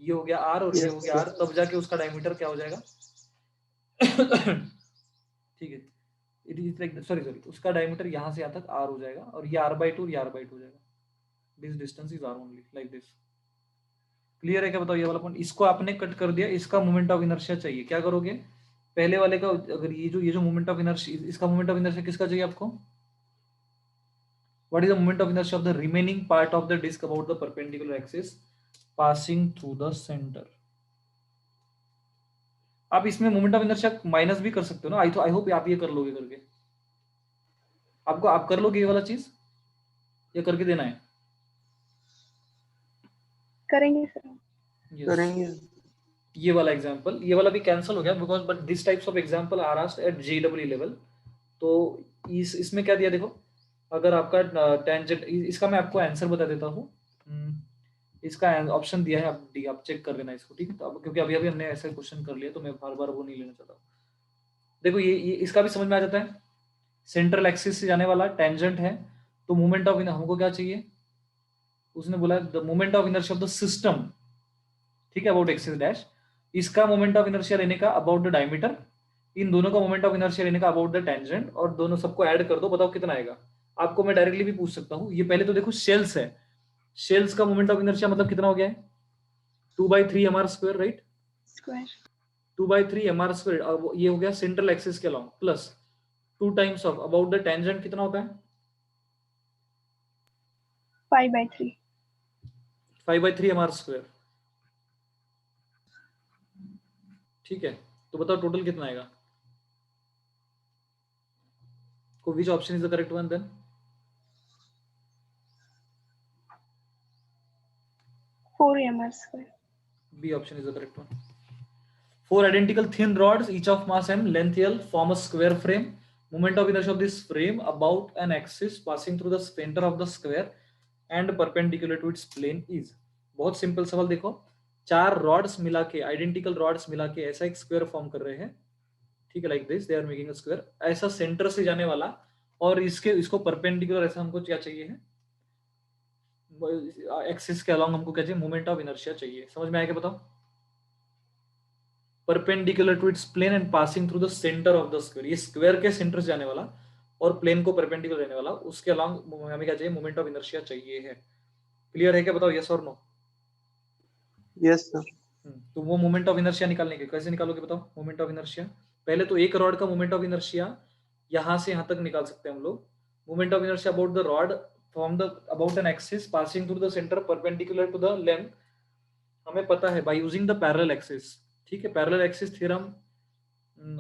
ये हो गया r और ये हो गया r, तब जाके उसका डायमीटर क्या हो जाएगा। ठीक है, इट इज लाइक सॉरी उसका डायमीटर यहाँ से यहाँ तक r हो जाएगा और ये r/2 ये r/2 हो जाएगा। This distance is r only, like this. Clear है क्या बताओ ये वाला पॉइंट, इसको आपने कट कर दिया, इसका मोमेंट ऑफ इनर्शिया चाहिए, क्या करोगे, पहले वाले का अगर ये जो मोमेंट ऑफ इनर्शिया, इसका मोमेंट ऑफ इनर्शिया किसका चाहिए आपको, what is the moment of inertia of the remaining part of the disc about the perpendicular axis passing through the centre. आप इसमें मोमेंट ऑफ इनर्शिया माइनस भी कर सकते हो ना, आई होप आप ये कर लोगे करके, आपको आप कर लोगे ये वाला चीज, ये करके देना है,
करेंगे सर।
yes.
करेंगे।
ये वाला एग्जांपल, ये वाला भी कैंसिल हो गया because but this types of example are asked at JEE level. तो इसमें क्या दिया देखो, अगर आपका टेंजेंट, इसका मैं आपको आंसर बता देता हूँ, इसका ऑप्शन दिया है, आप चेक कर लेना इसको। ठीक है, तो अब क्योंकि अभी अभी हमने ऐसा क्वेश्चन कर लिया तो मैं बार बार वो नहीं लेना चाहता। देखो ये इसका भी समझ में आ जाता है, सेंट्रल एक्सिस से जाने वाला टेंजेंट है, तो मोमेंट ऑफ हमको क्या चाहिए, उसने बोला the moment of inertia of the system, ठीक है, अबाउट एक्सिस डैश, इसका मोमेंट ऑफ इनर्शिया लेने का अबाउट द डायमीटर, इन दोनों का मोमेंट ऑफ इनर्शिया लेने का अबाउट द टेंजेंट, और दोनों सबको ऐड कर दो, बताओ कितना आएगा। आपको मैं डायरेक्टली भी पूछ सकता हूँ, ये पहले तो देखो शेल्स है, शेल्स का मोमेंट ऑफ इनर्शिया मतलब कितना हो गया है, 2/3 mr², राइट,
स्क्वायर
2/3 mr², और ये हो गया सेंट्रल एक्सिस के along, plus 2 times of about the tangent कितना होता है,
5/3
5/3 mr²। ठीक है, तो बताओ टोटल कितना आएगा, which option is the correct one then?
Four mr²।
B option is the correct one. 4 identical thin rods, each of mass m, length L, form a square frame. Moment of inertia of this frame about an axis passing through the center of the square and perpendicular to its plane is. बहुत simple सवाल देखो, 4 rods मिला के, identical rods मिला के ऐसा एक square form कर रहे हैं। ठीक है, like this they are making a square, ऐसा सेंटर से जाने वाला, और इसको परपेंडिकुलर ऐसा हमको क्या चाहिए है, एक्सिस के अलोंग हमको क्या चाहिए, मोमेंट ऑफ इनर्शिया चाहिए। समझ में आया क्या बताओ, perpendicular to its plane and passing through the centre of the square, ये स्क्वायर के सेंटर से जाने वाला और प्लेन को परपेंडिकुलर रहने वाला, उसके अलोंग हमें क्या चाहिए, मोमेंट ऑफ इनर्शिया चाहिए है। क्लियर है क्या बताओ, यस और नो?
Yes sir.
तो वो मोमेंट ऑफ इनर्शिया निकालने के कैसे निकालोगे बताओ, मोमेंट ऑफ इनर्शिया, पहले तो एक रॉड का मोमेंट ऑफ इनर्शिया यहां से यहां तक निकाल सकते हैं हम लोग। Moment of inertia about the rod from the about an axis passing through the centre perpendicular to the length, हमें पता है by using the parallel axis. ठीक है, पैरेलल एक्सिस थ्योरम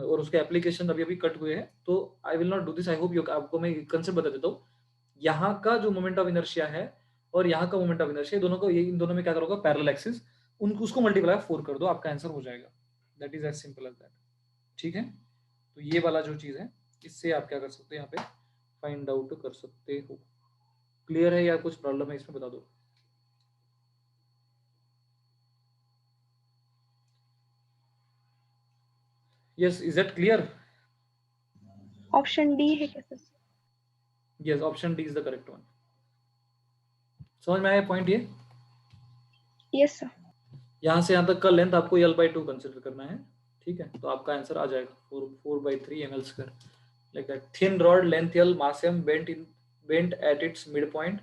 और उसके एप्लीकेशन अभी अभी कट हुए हैं, तो आई will not do this, I hope आपको मैं कंसेप्ट बता देता हूँ। यहाँ का जो मोमेंट ऑफ इनर्शिया है और यहाँ का मोमेंट ऑफ इनर्शिया, दोनों को इन दोनों में क्या करोगे, पैरेलल एक्सिस, उसको मल्टीप्लाई 4 कर दो, आपका आंसर हो जाएगा। That is as simple as that. ठीक है, तो ये वाला जो चीज है इससे आप क्या कर सकते हो यहाँ पे फाइंड आउट कर सकते हो। क्लियर है या कुछ प्रॉब्लम है इसमें बता दो। Yes, is that clear?
Option D है क्या sir?
Yes, option D is the correct one. समझ में आया पॉइंट ये?
Yes sir.
यहाँ से यहाँ तक का लेंथ आपको L/2 कंसिडर करना है, ठीक है, तो आपका आंसर आ जाएगा 4/3 ml²। Like that thin rod length L mass m bent at its mid point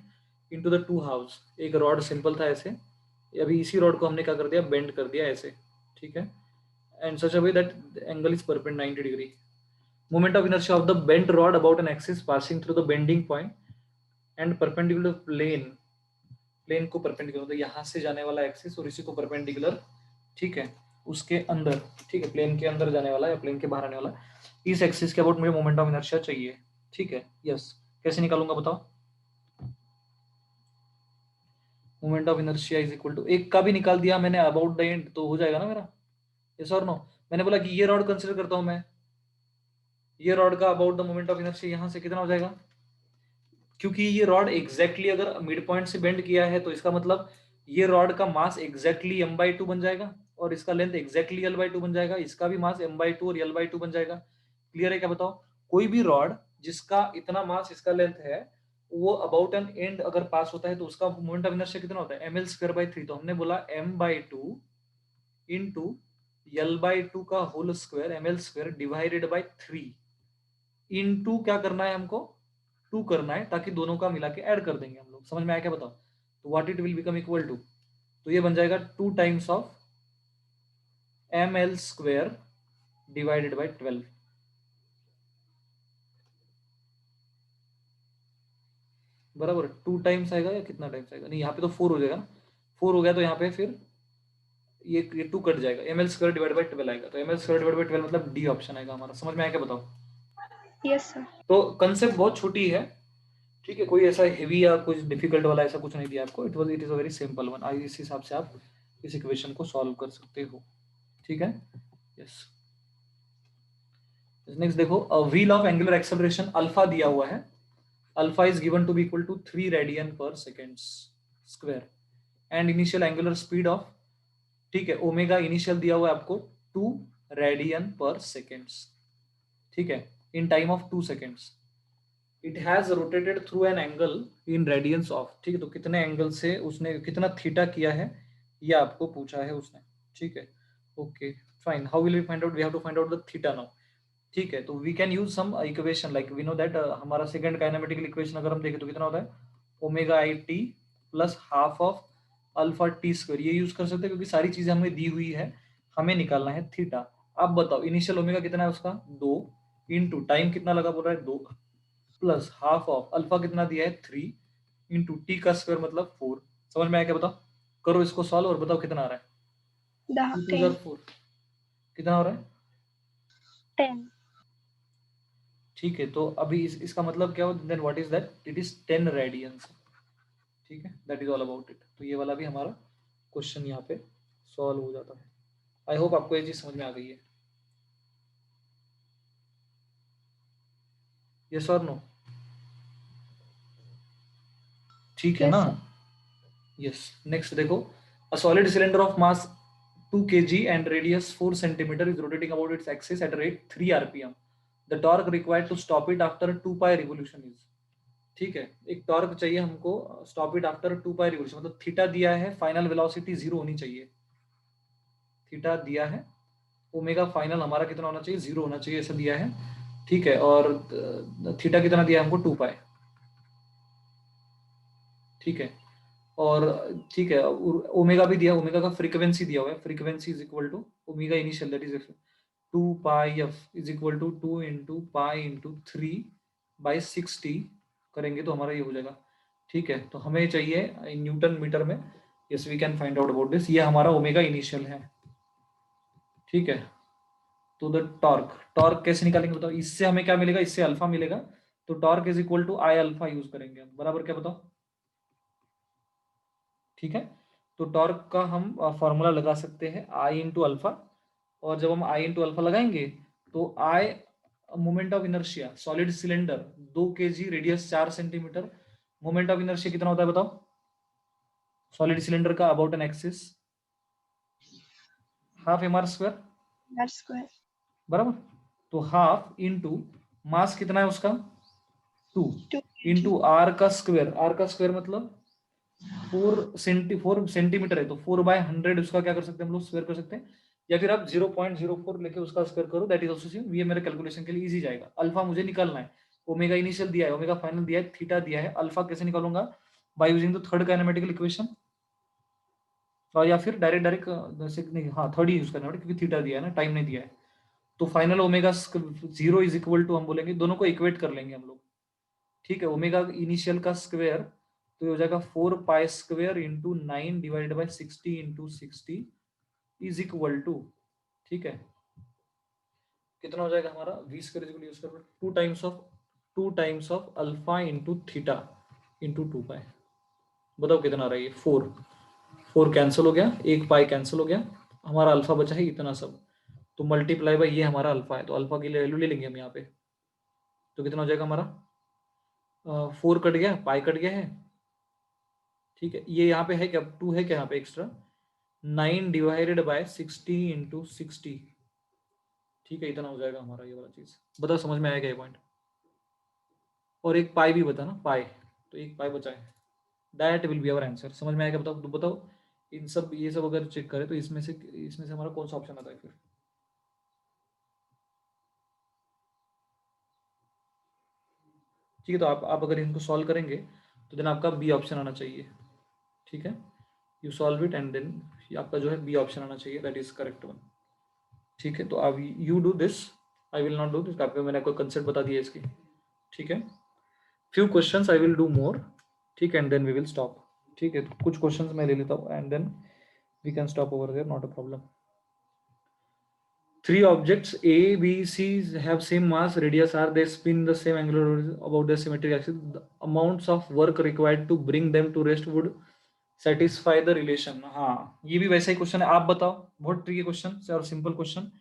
into the two halves. एक रॉड सिंपल था ऐसे, अभी इसी रॉड को हमने क्या कर दिया, बेंड कर दिया ऐसे, ठीक है, and such a way that angle is perpendicular 90 degree. Moment of inertia of the bent rod about an axis passing through the bending point and perpendicular plane को परपेंडिकुलर, तो यहाँ से जाने वाला एक्सिस और इसी को परपेंडिकुलर, ठीक है, उसके अंदर, ठीक है, प्लेन के अंदर जाने वाला या प्लेन के बाहर आने वाला, इस एक्सिस के अबाउट मुझे मोमेंट ऑफ इनर्शिया चाहिए, ठीक है। यस, कैसे निकालूंगा बताओ? Moment of inertia is equal to, एक का भी निकाल दिया मैंने अबाउट द एंड, तो हो जाएगा ना मेरा। यस और नो? मैंने बोला कि ये रॉड कंसिडर करता हूं मैं, ये रॉड का about the moment of inertia यहाँ से कितना हो जाएगा, क्योंकि ये रॉड एग्जैक्टली अगर मिड पॉइंट से बेंड किया है तो इसका मतलब ये रॉड का मास एग्जैक्टली m/2 बन जाएगा और इसका लेंथ एग्जैक्टली L/2 बन जाएगा, इसका भी मास m/2 और L/2 बन जाएगा। क्लियर है क्या बताओ? कोई भी रॉड जिसका इतना मास इसका लेंथ है, वो अबाउट एन एंड अगर पास होता है तो उसका मोमेंट ऑफ इनर्शिया कितना होता है, ml²/3। तो हमने बोला m/2 इंटू L/2 का whole square ml² divided by 3 into क्या करना है हमको, 2 करना है, ताकि दोनों का मिला के ऐड कर देंगे हम लोग। समझ में आया क्या बताओ? तो what it will become equal to, तो ये बन जाएगा 2 times of ml² divided by 12। बराबर 2 टाइम्स आएगा या कितना टाइम्स आएगा, नहीं यहाँ पे तो 4 हो जाएगा ना, 4 हो गया तो यहाँ पे फिर ये 2 कट जाएगा, ml² डिवाइड बाई 12 आएगा, तो ml² डिवाइड बाई 12 मतलब डी ऑप्शन आएगा हमारा। समझ में आया क्या बताओ?
Yes sir.
तो कंसेप्ट बहुत छोटी है, ठीक है, कोई ऐसा हेवी या कुछ डिफिकल्ट वाला ऐसा कुछ नहीं दिया आपको, it is a very simple one. आई इस हिसाब से आप इस इक्वेशन को सॉल्व कर सकते हो, ठीक है। यस, नेक्स्ट देखो, a wheel of angular acceleration alpha दिया हुआ है, alpha is given to be equal to 3 radian per second square and initial angular speed of, ठीक है, ओमेगा इनिशियल दिया हुआ है आपको 2 रेडियन पर सेकेंड्स, ठीक है, in time of 2 seconds. It has rotated through an angle in radiance of, ठीक है, तो कितने एंगल से उसने कितना थीटा किया है ये आपको पूछा है उसने, ठीक है। Okay fine, how will we find out, we have to find out the theta now, ठीक है। तो we can use some equation like we know that हमारा सेकंड काइनेमेटिकल इक्वेशन अगर हम देखें तो कितना होता है, omega i t plus half of alpha t square, ये यूज कर सकते हैं क्योंकि सारी चीजें हमें दी हुई है, हमें निकालना है थीटा। अब बताओ इनिशियल ओमेगा कितना है उसका 2 इंटू टाइम कितना लगा बोल रहा है 2 प्लस हाफ ऑफ अल्फा कितना दिया है 3 इंटू टी का स्क्वायर मतलब 4। समझ में आया क्या बताओ? करो इसको सॉल्व और बताओ कितना आ रहा है। 2 2 4 कितना हो रहा है
10।
ठीक है, तो अभी इसका मतलब क्या हो, then what is that, it is 10 radians, ठीक है, that is all about it. तो ये वाला भी हमारा क्वेश्चन यहाँ पे सॉल्व हो जाता है। आई होप आपको ये चीज समझ में आ गई है। यस और नो? ठीक है
Yes,
ना?
sir.
यस, नेक्स्ट देखो, a solid cylinder of mass 2 kg and radius 4 centimeter is rotating about its axis at a rate 3 rpm. The torque required to stop it after 2 pi revolution is, ठीक है, एक torque चाहिए हमको stop it after 2 pi revolution, मतलब theta दिया है, final velocity 0 होनी चाहिए, थीटा दिया है, ओमेगा फाइनल हमारा कितना होना चाहिए 0 होना चाहिए, ऐसा दिया है, ठीक है, और थीटा कितना दिया है हमको 2 पाई, ठीक है, और ठीक है, ओमेगा भी दिया, ओमेगा का फ्रीक्वेंसी दिया हुआ है, frequency is equal to omega initial that is 2 pi f is equal to 2 into pi into 3/60 करेंगे तो हमारा ये हो जाएगा, ठीक है। तो हमें चाहिए न्यूटन मीटर में, yes we can find out about this, ये हमारा ओमेगा इनिशियल है, ठीक है। तो द टॉर्क, टॉर्क कैसे निकालेंगे बताओ, इससे हमें क्या मिलेगा, इससे अल्फा मिलेगा, तो torque is equal to I alpha use करेंगे हम, बराबर क्या बताओ, ठीक है। तो टॉर्क का हम फॉर्मूला लगा सकते हैं आई इंटू अल्फा, और जब हम आई इंटू अल्फा लगाएंगे तो I moment of inertia solid cylinder 2 kg radius 4 centimetre, moment of inertia कितना होता है बताओ सॉलिड सिलेंडर का about an axis, half mr square
R square
बराबर। तो हाफ इंटू मास कितना है उसका 2
2
इंटू आर का स्क्वायर मतलब 4 सेंटीमीटर है तो 4/100 उसका क्या कर सकते हैं हम लोग स्क्वायर कर सकते हैं, या फिर आप 0.04 लेके उसका स्क्वायर करो, दैट इज आल्सो सेम। ये मेरे कैलकुलेशन के लिए इजी जाएगा। अल्फा मुझे निकालना है, ओमेगा इनिशियल दिया है, ओमेगा फाइनल दिया है, थीटा दिया है, अल्फा कैसे निकालूंगा bye using the third kinematical equation, और या फिर डायरेक्ट नहीं, हाँ थर्ड ही यूज करना है क्योंकि थीटा दिया है ना, टाइम नहीं दिया है। तो final omega 0 is equal to हम बोलेंगे, दोनों को इक्वेट कर लेंगे हम लोग, ठीक है। ओमेगा इनिशियल का स्क्वायर तो ये हो जाएगा 4 pi square into 9 divided by 60 into 60 is equal to, ठीक है, कितना हो जाएगा हमारा v square is equal use कर 2 times of alpha into theta into 2 pi. बताओ कितना आ रहा है ये 4 कैंसिल हो गया, एक पाई कैंसिल हो गया, हमारा अल्फा बचा है इतना सब, तो मल्टीप्लाई बाई ये हमारा अल्फा है, तो अल्फा की वैल्यू ले लेंगे हम यहाँ पे, तो कितना हो जाएगा हमारा 4 कट गया, पाई कट गया है, ठीक है। ये यहाँ पे है क्या 2 है क्या यहाँ पे एक्स्ट्रा, 9 डिवाइडेड बाय 60 इंटू 60, ठीक है, इतना हो जाएगा हमारा ये वाला चीज। बताओ समझ में आएगा ये पॉइंट, और एक पाई भी बता ना, पाई, तो एक पाई बचा है, that will be our answer. समझ में आएगा बताओ, तो बताओ इन सब ये सब अगर चेक करें तो इसमें से हमारा कौन सा ऑप्शन आता है फिर, ठीक है। तो आप अगर इनको सॉल्व करेंगे तो देन आपका बी ऑप्शन आना चाहिए, ठीक है। You solve it and then आपका जो है बी ऑप्शन आना चाहिए, दैट इज करेक्ट वन, ठीक है। तो अब you do this, I will not do this, आपको मैंने आपको कंसेप्ट बता दिया इसकी, ठीक है। Few questions I will do more, ठीक है, and then we will stop, ठीक है। तो कुछ क्वेश्चंस मैं ले लेता हूँ and then we can stop over there, not a problem. 3 objects A, B, C have same mass, radius r, they spin the same angular about the symmetric axis. The amounts of work required to bring them to rest would satisfy the relation. हाँ ये भी वैसा ही question है, आप बताओ, बहुत tricky question और simple question.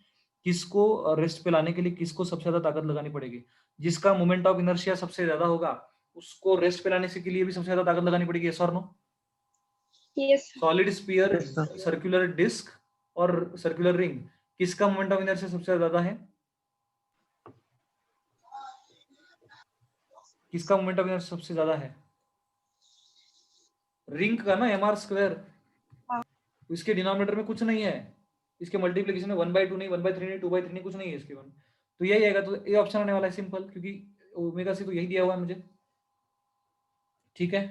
किसको रेस्ट पे लाने के लिए किसको सबसे ज्यादा ताकत लगानी पड़ेगी, जिसका मोमेंट ऑफ इनर्शिया सबसे ज्यादा होगा उसको रेस्ट पे लाने से के लिए भी सबसे ज्यादा ताकत लगानी पड़ेगी, यस और no.
Yes
solid sphere,
Yes, sir.
Circular disc और सर्कुलर रिंग, किसका मोमेंट ऑफ इनर्शिया सबसे ज्यादा है, किसका मोमेंट ऑफ इनर्शिया सबसे ज्यादा है, रिंग का ना, mr स्क्वायर। इसके डिनोमिनेटर में कुछ नहीं है, इसके मल्टीप्लिकेशन में 1/2 नहीं, 1/3 नहीं, 2/3 नहीं, कुछ नहीं है इसके वन, तो यही आएगा। तो ये ऑप्शन आने वाला है सिंपल, क्योंकि ओमेगा सी तो यही दिया हुआ है मुझे, ठीक है।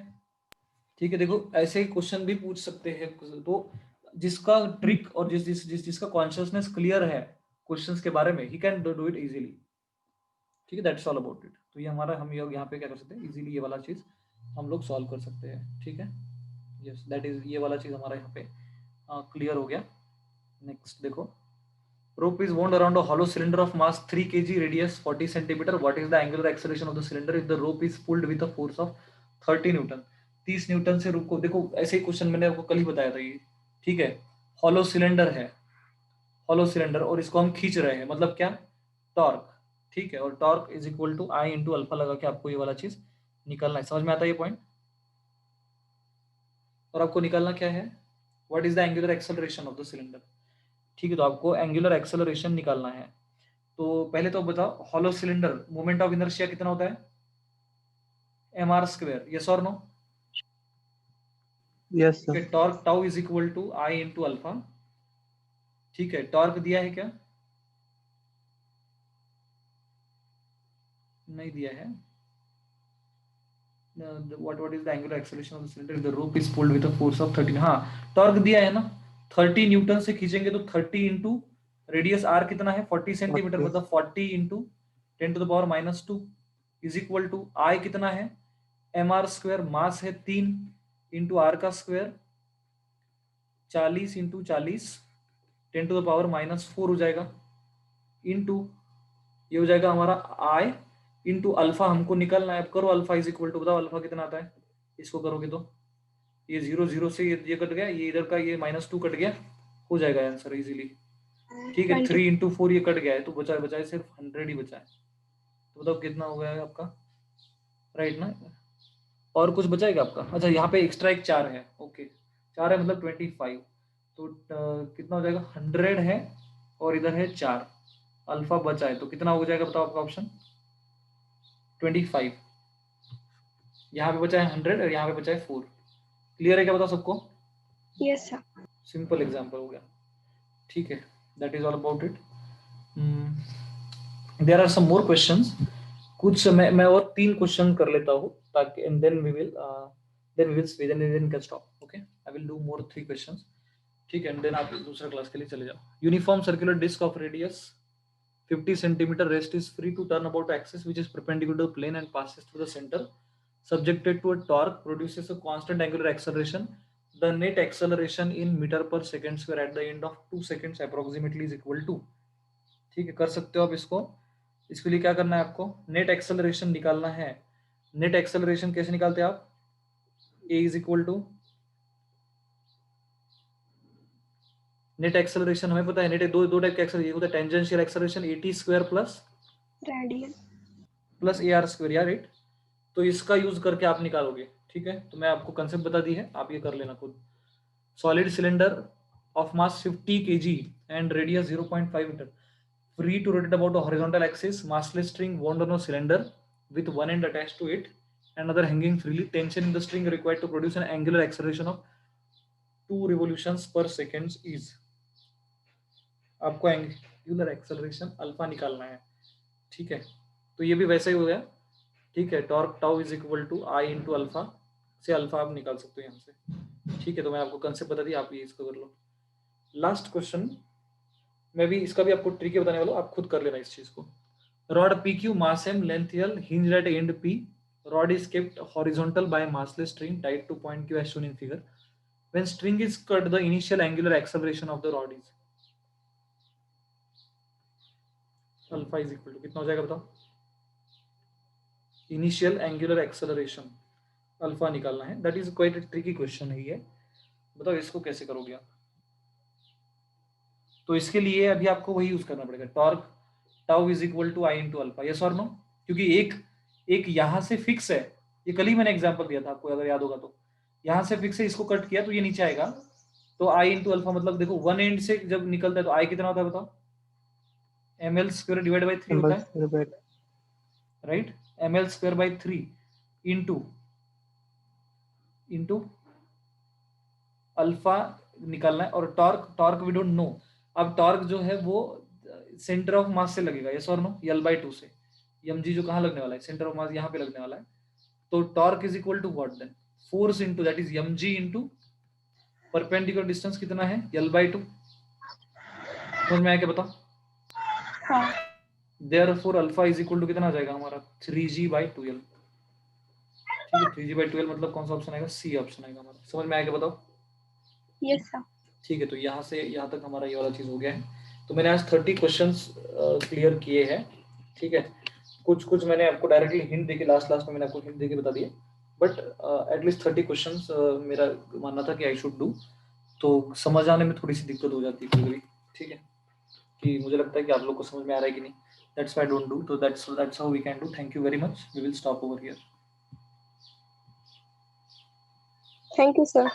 ठीक है, देखो ऐसे क्वेश्चन भी पूछ सकते हैं, तो जिसका ट्रिक और जिसका कॉन्शियसनेस क्लियर है क्वेश्चंस के बारे में, he can do it easily, ठीक है। That's all about it. तो ये हमारा, हम यहाँ पे क्या कर सकते हैं, इजीली ये वाला चीज हम लोग सॉल्व कर सकते हैं, ठीक है। यस दैट इज, ये वाला चीज हमारा यहाँ पे क्लियर हो गया। नेक्स्ट देखो, rope is wound around a hollow cylinder of mass 3 kg, radius 40 centimeter. What is the angular acceleration of the cylinder if the rope is pulled with a force of 30 Newton. 30 Newton से रोप को, देखो ऐसे ही question मैंने आपको कल ही बताया था ये, ठीक है। हॉलो सिलेंडर है, हॉलो सिलेंडर, और इसको हम खींच रहे हैं, मतलब क्या, टॉर्क, ठीक है। और torque is equal to I into alpha लगा के आपको ये वाला चीज निकालना है। समझ में आता है ये पॉइंट। और आपको निकालना क्या है, what is the angular acceleration of the cylinder, ठीक है। तो आपको एंगुलर एक्सेलरेशन निकालना है। तो पहले तो बताओ, hollow cylinder moment of inertia कितना होता है, mr स्क्वायर, यस और नो।
Yes,
ठीक है,
sir.
Torque tau is equal to I into alpha, ठीक है। टॉर्क दिया है क्या, नहीं दिया है। what is the angular acceleration of the cylinder if the rope is pulled with a force of 30, हाँ टॉर्क दिया है ना, 30 न्यूटन से खींचेंगे तो 30 इंटू रेडियस r कितना है 40 सेंटीमीटर,
40.
मतलब 40 इंटू 10⁻⁻² इज इक्वल टू आई कितना है mr स्क्वायर, मास है 3 इंटू r का स्क्वायर 40 इंटू 40 10⁻⁻4 हो जाएगा, इंटू ये हो जाएगा हमारा आई इंटू अल्फा हमको निकालना है। अब करो अल्फा इज इक्वल टू, बताओ अल्फा कितना आता है, इसको करोगे तो ये 0 0 से ये कट गया, ये इधर का ये -2 कट गया, हो जाएगा आंसर इजीली, ठीक है
20
3 into 4 ये कट गया है तो बचा है सिर्फ 100 ही बचा है। तो बताओ कितना हो गया है आपका, राइट ना। और कुछ बचा है क्या आपका? अच्छा यहाँ पे एक्स्ट्रा एक 4 है, ओके 4 है मतलब 25, तो कितना हो जाएगा 100 है और इधर है 4 अल्फा बचा है, तो कितना हो जाएगा बताओ आपका ऑप्शन 25। यहाँ पे बचा है 100 और यहाँ पे बचा है 4। क्लियर है क्या बताओ सबको?
Yes sir.
सिंपल एग्जाम्पल हो गया, ठीक है, that is all about it. There are some more questions, कुछ मैं और 3 क्वेश्चन कर लेता हूँ ताकि and then we will can stop, okay I will do more 3 questions, ठीक है, एंड देन आप दूसरा क्लास के लिए चले जाओ। Uniform circular disc of radius 50 centimeter rest is free to turn about axis which is perpendicular to the plane and passes through the center, subjected to a torque, produces a constant angular acceleration. The net acceleration in meter per second square at the end of 2 seconds approximately is equal to, ठीक है, कर सकते हो आप इसको। इसके लिए क्या करना है आपको, नेट एक्सेलरेशन निकालना है। नेट एक्सेलरेशन कैसे निकालते हैं आप, a is equal to, net acceleration हमें पता है, नेट दो टाइप का एक्सेलरेशन होता है, tangential acceleration at square plus
radial
ar square, या राइट। तो इसका यूज करके आप निकालोगे, ठीक है, तो मैं आपको कंसेप्ट बता दी है, आप ये कर लेना खुद। Solid cylinder of mass 50 kg and radius 0.5 meter, free to rotate about a horizontal axis, massless string wound on a cylinder with one end attached to it, another hanging freely. Tension in the string required to produce an angular acceleration of 2 revolutions per second is, आपको angular acceleration alpha निकालना है, ठीक है, तो ये भी वैसे ही हो गया, ठीक है। Torque tau is equal to I into alpha, से अल्फा आप निकाल सकते हो यहाँ से, ठीक है, तो मैं आपको कंसेप्ट बता दी, आप ये इसको कर लो। लास्ट क्वेश्चन मैं भी इसका भी आपको ट्रिक बताने वाला हूँ, आप खुद कर लेना इस चीज को। Rod P Q mass m length L hinge at end P, rod is kept horizontal by massless string tied to point Q as shown in figure, when string is cut the initial angular acceleration of the rod is, alpha is equal to कितना हो जाएगा बताओ, initial angular acceleration alpha निकालना है, that is quite tricky question है ये, बताओ इसको कैसे करोगे आप। तो इसके लिए अभी आपको वही यूज करना पड़ेगा, torque tau is equal to I into alpha, yes और नो, क्योंकि एक यहां से फिक्स है, ये कल ही मैंने एग्जांपल दिया था आपको अगर याद होगा तो, यहां से फिक्स है, इसको कट किया तो ये नीचे आएगा, तो आई इंटू अल्फा मतलब देखो वन एंड से जब निकलता है तो आई कितना होता है बताओ, ml स्क्वायर डिवाइड बाय 3 होता है, right, ml square by 3 into alpha निकालना है, और टॉर्क वी डोंट नो, अब टॉर्क जो है वो सेंटर ऑफ मास से लगेगा, यस और नो, L/2 से, mg जो कहाँ लगने वाला है, सेंटर ऑफ मास यहाँ पे लगने वाला है, तो torque is equal to what then, force into that is mg into perpendicular distance कितना है L/2, समझ में आया क्या बताओ।
हाँ
therefore alpha is equal to कितना आ जाएगा हमारा 3g/12, ठीक है, 3g/12 मतलब कौन सा ऑप्शन आएगा, सी ऑप्शन आएगा हमारा, समझ में आया क्या बताओ।
Yes sir.
ठीक है, तो यहाँ से यहाँ तक हमारा ये वाला चीज हो गया है, तो मैंने आज 30 क्वेश्चंस क्लियर किए हैं, ठीक है, कुछ मैंने आपको डायरेक्टली हिंट देके लास्ट में मैंने आपको हिंट देके बता दिया, बट एटलीस्ट 30 क्वेश्चंस मेरा मानना था कि आई शुड डू, तो समझ आने में थोड़ी सी दिक्कत हो जाती है कभी, ठीक है, कि मुझे लगता है कि आप लोग को समझ में आ रहा है कि नहीं, that's why I don't do, तो that's how we can do. Thank you very much, we will stop over here.
Thank you sir.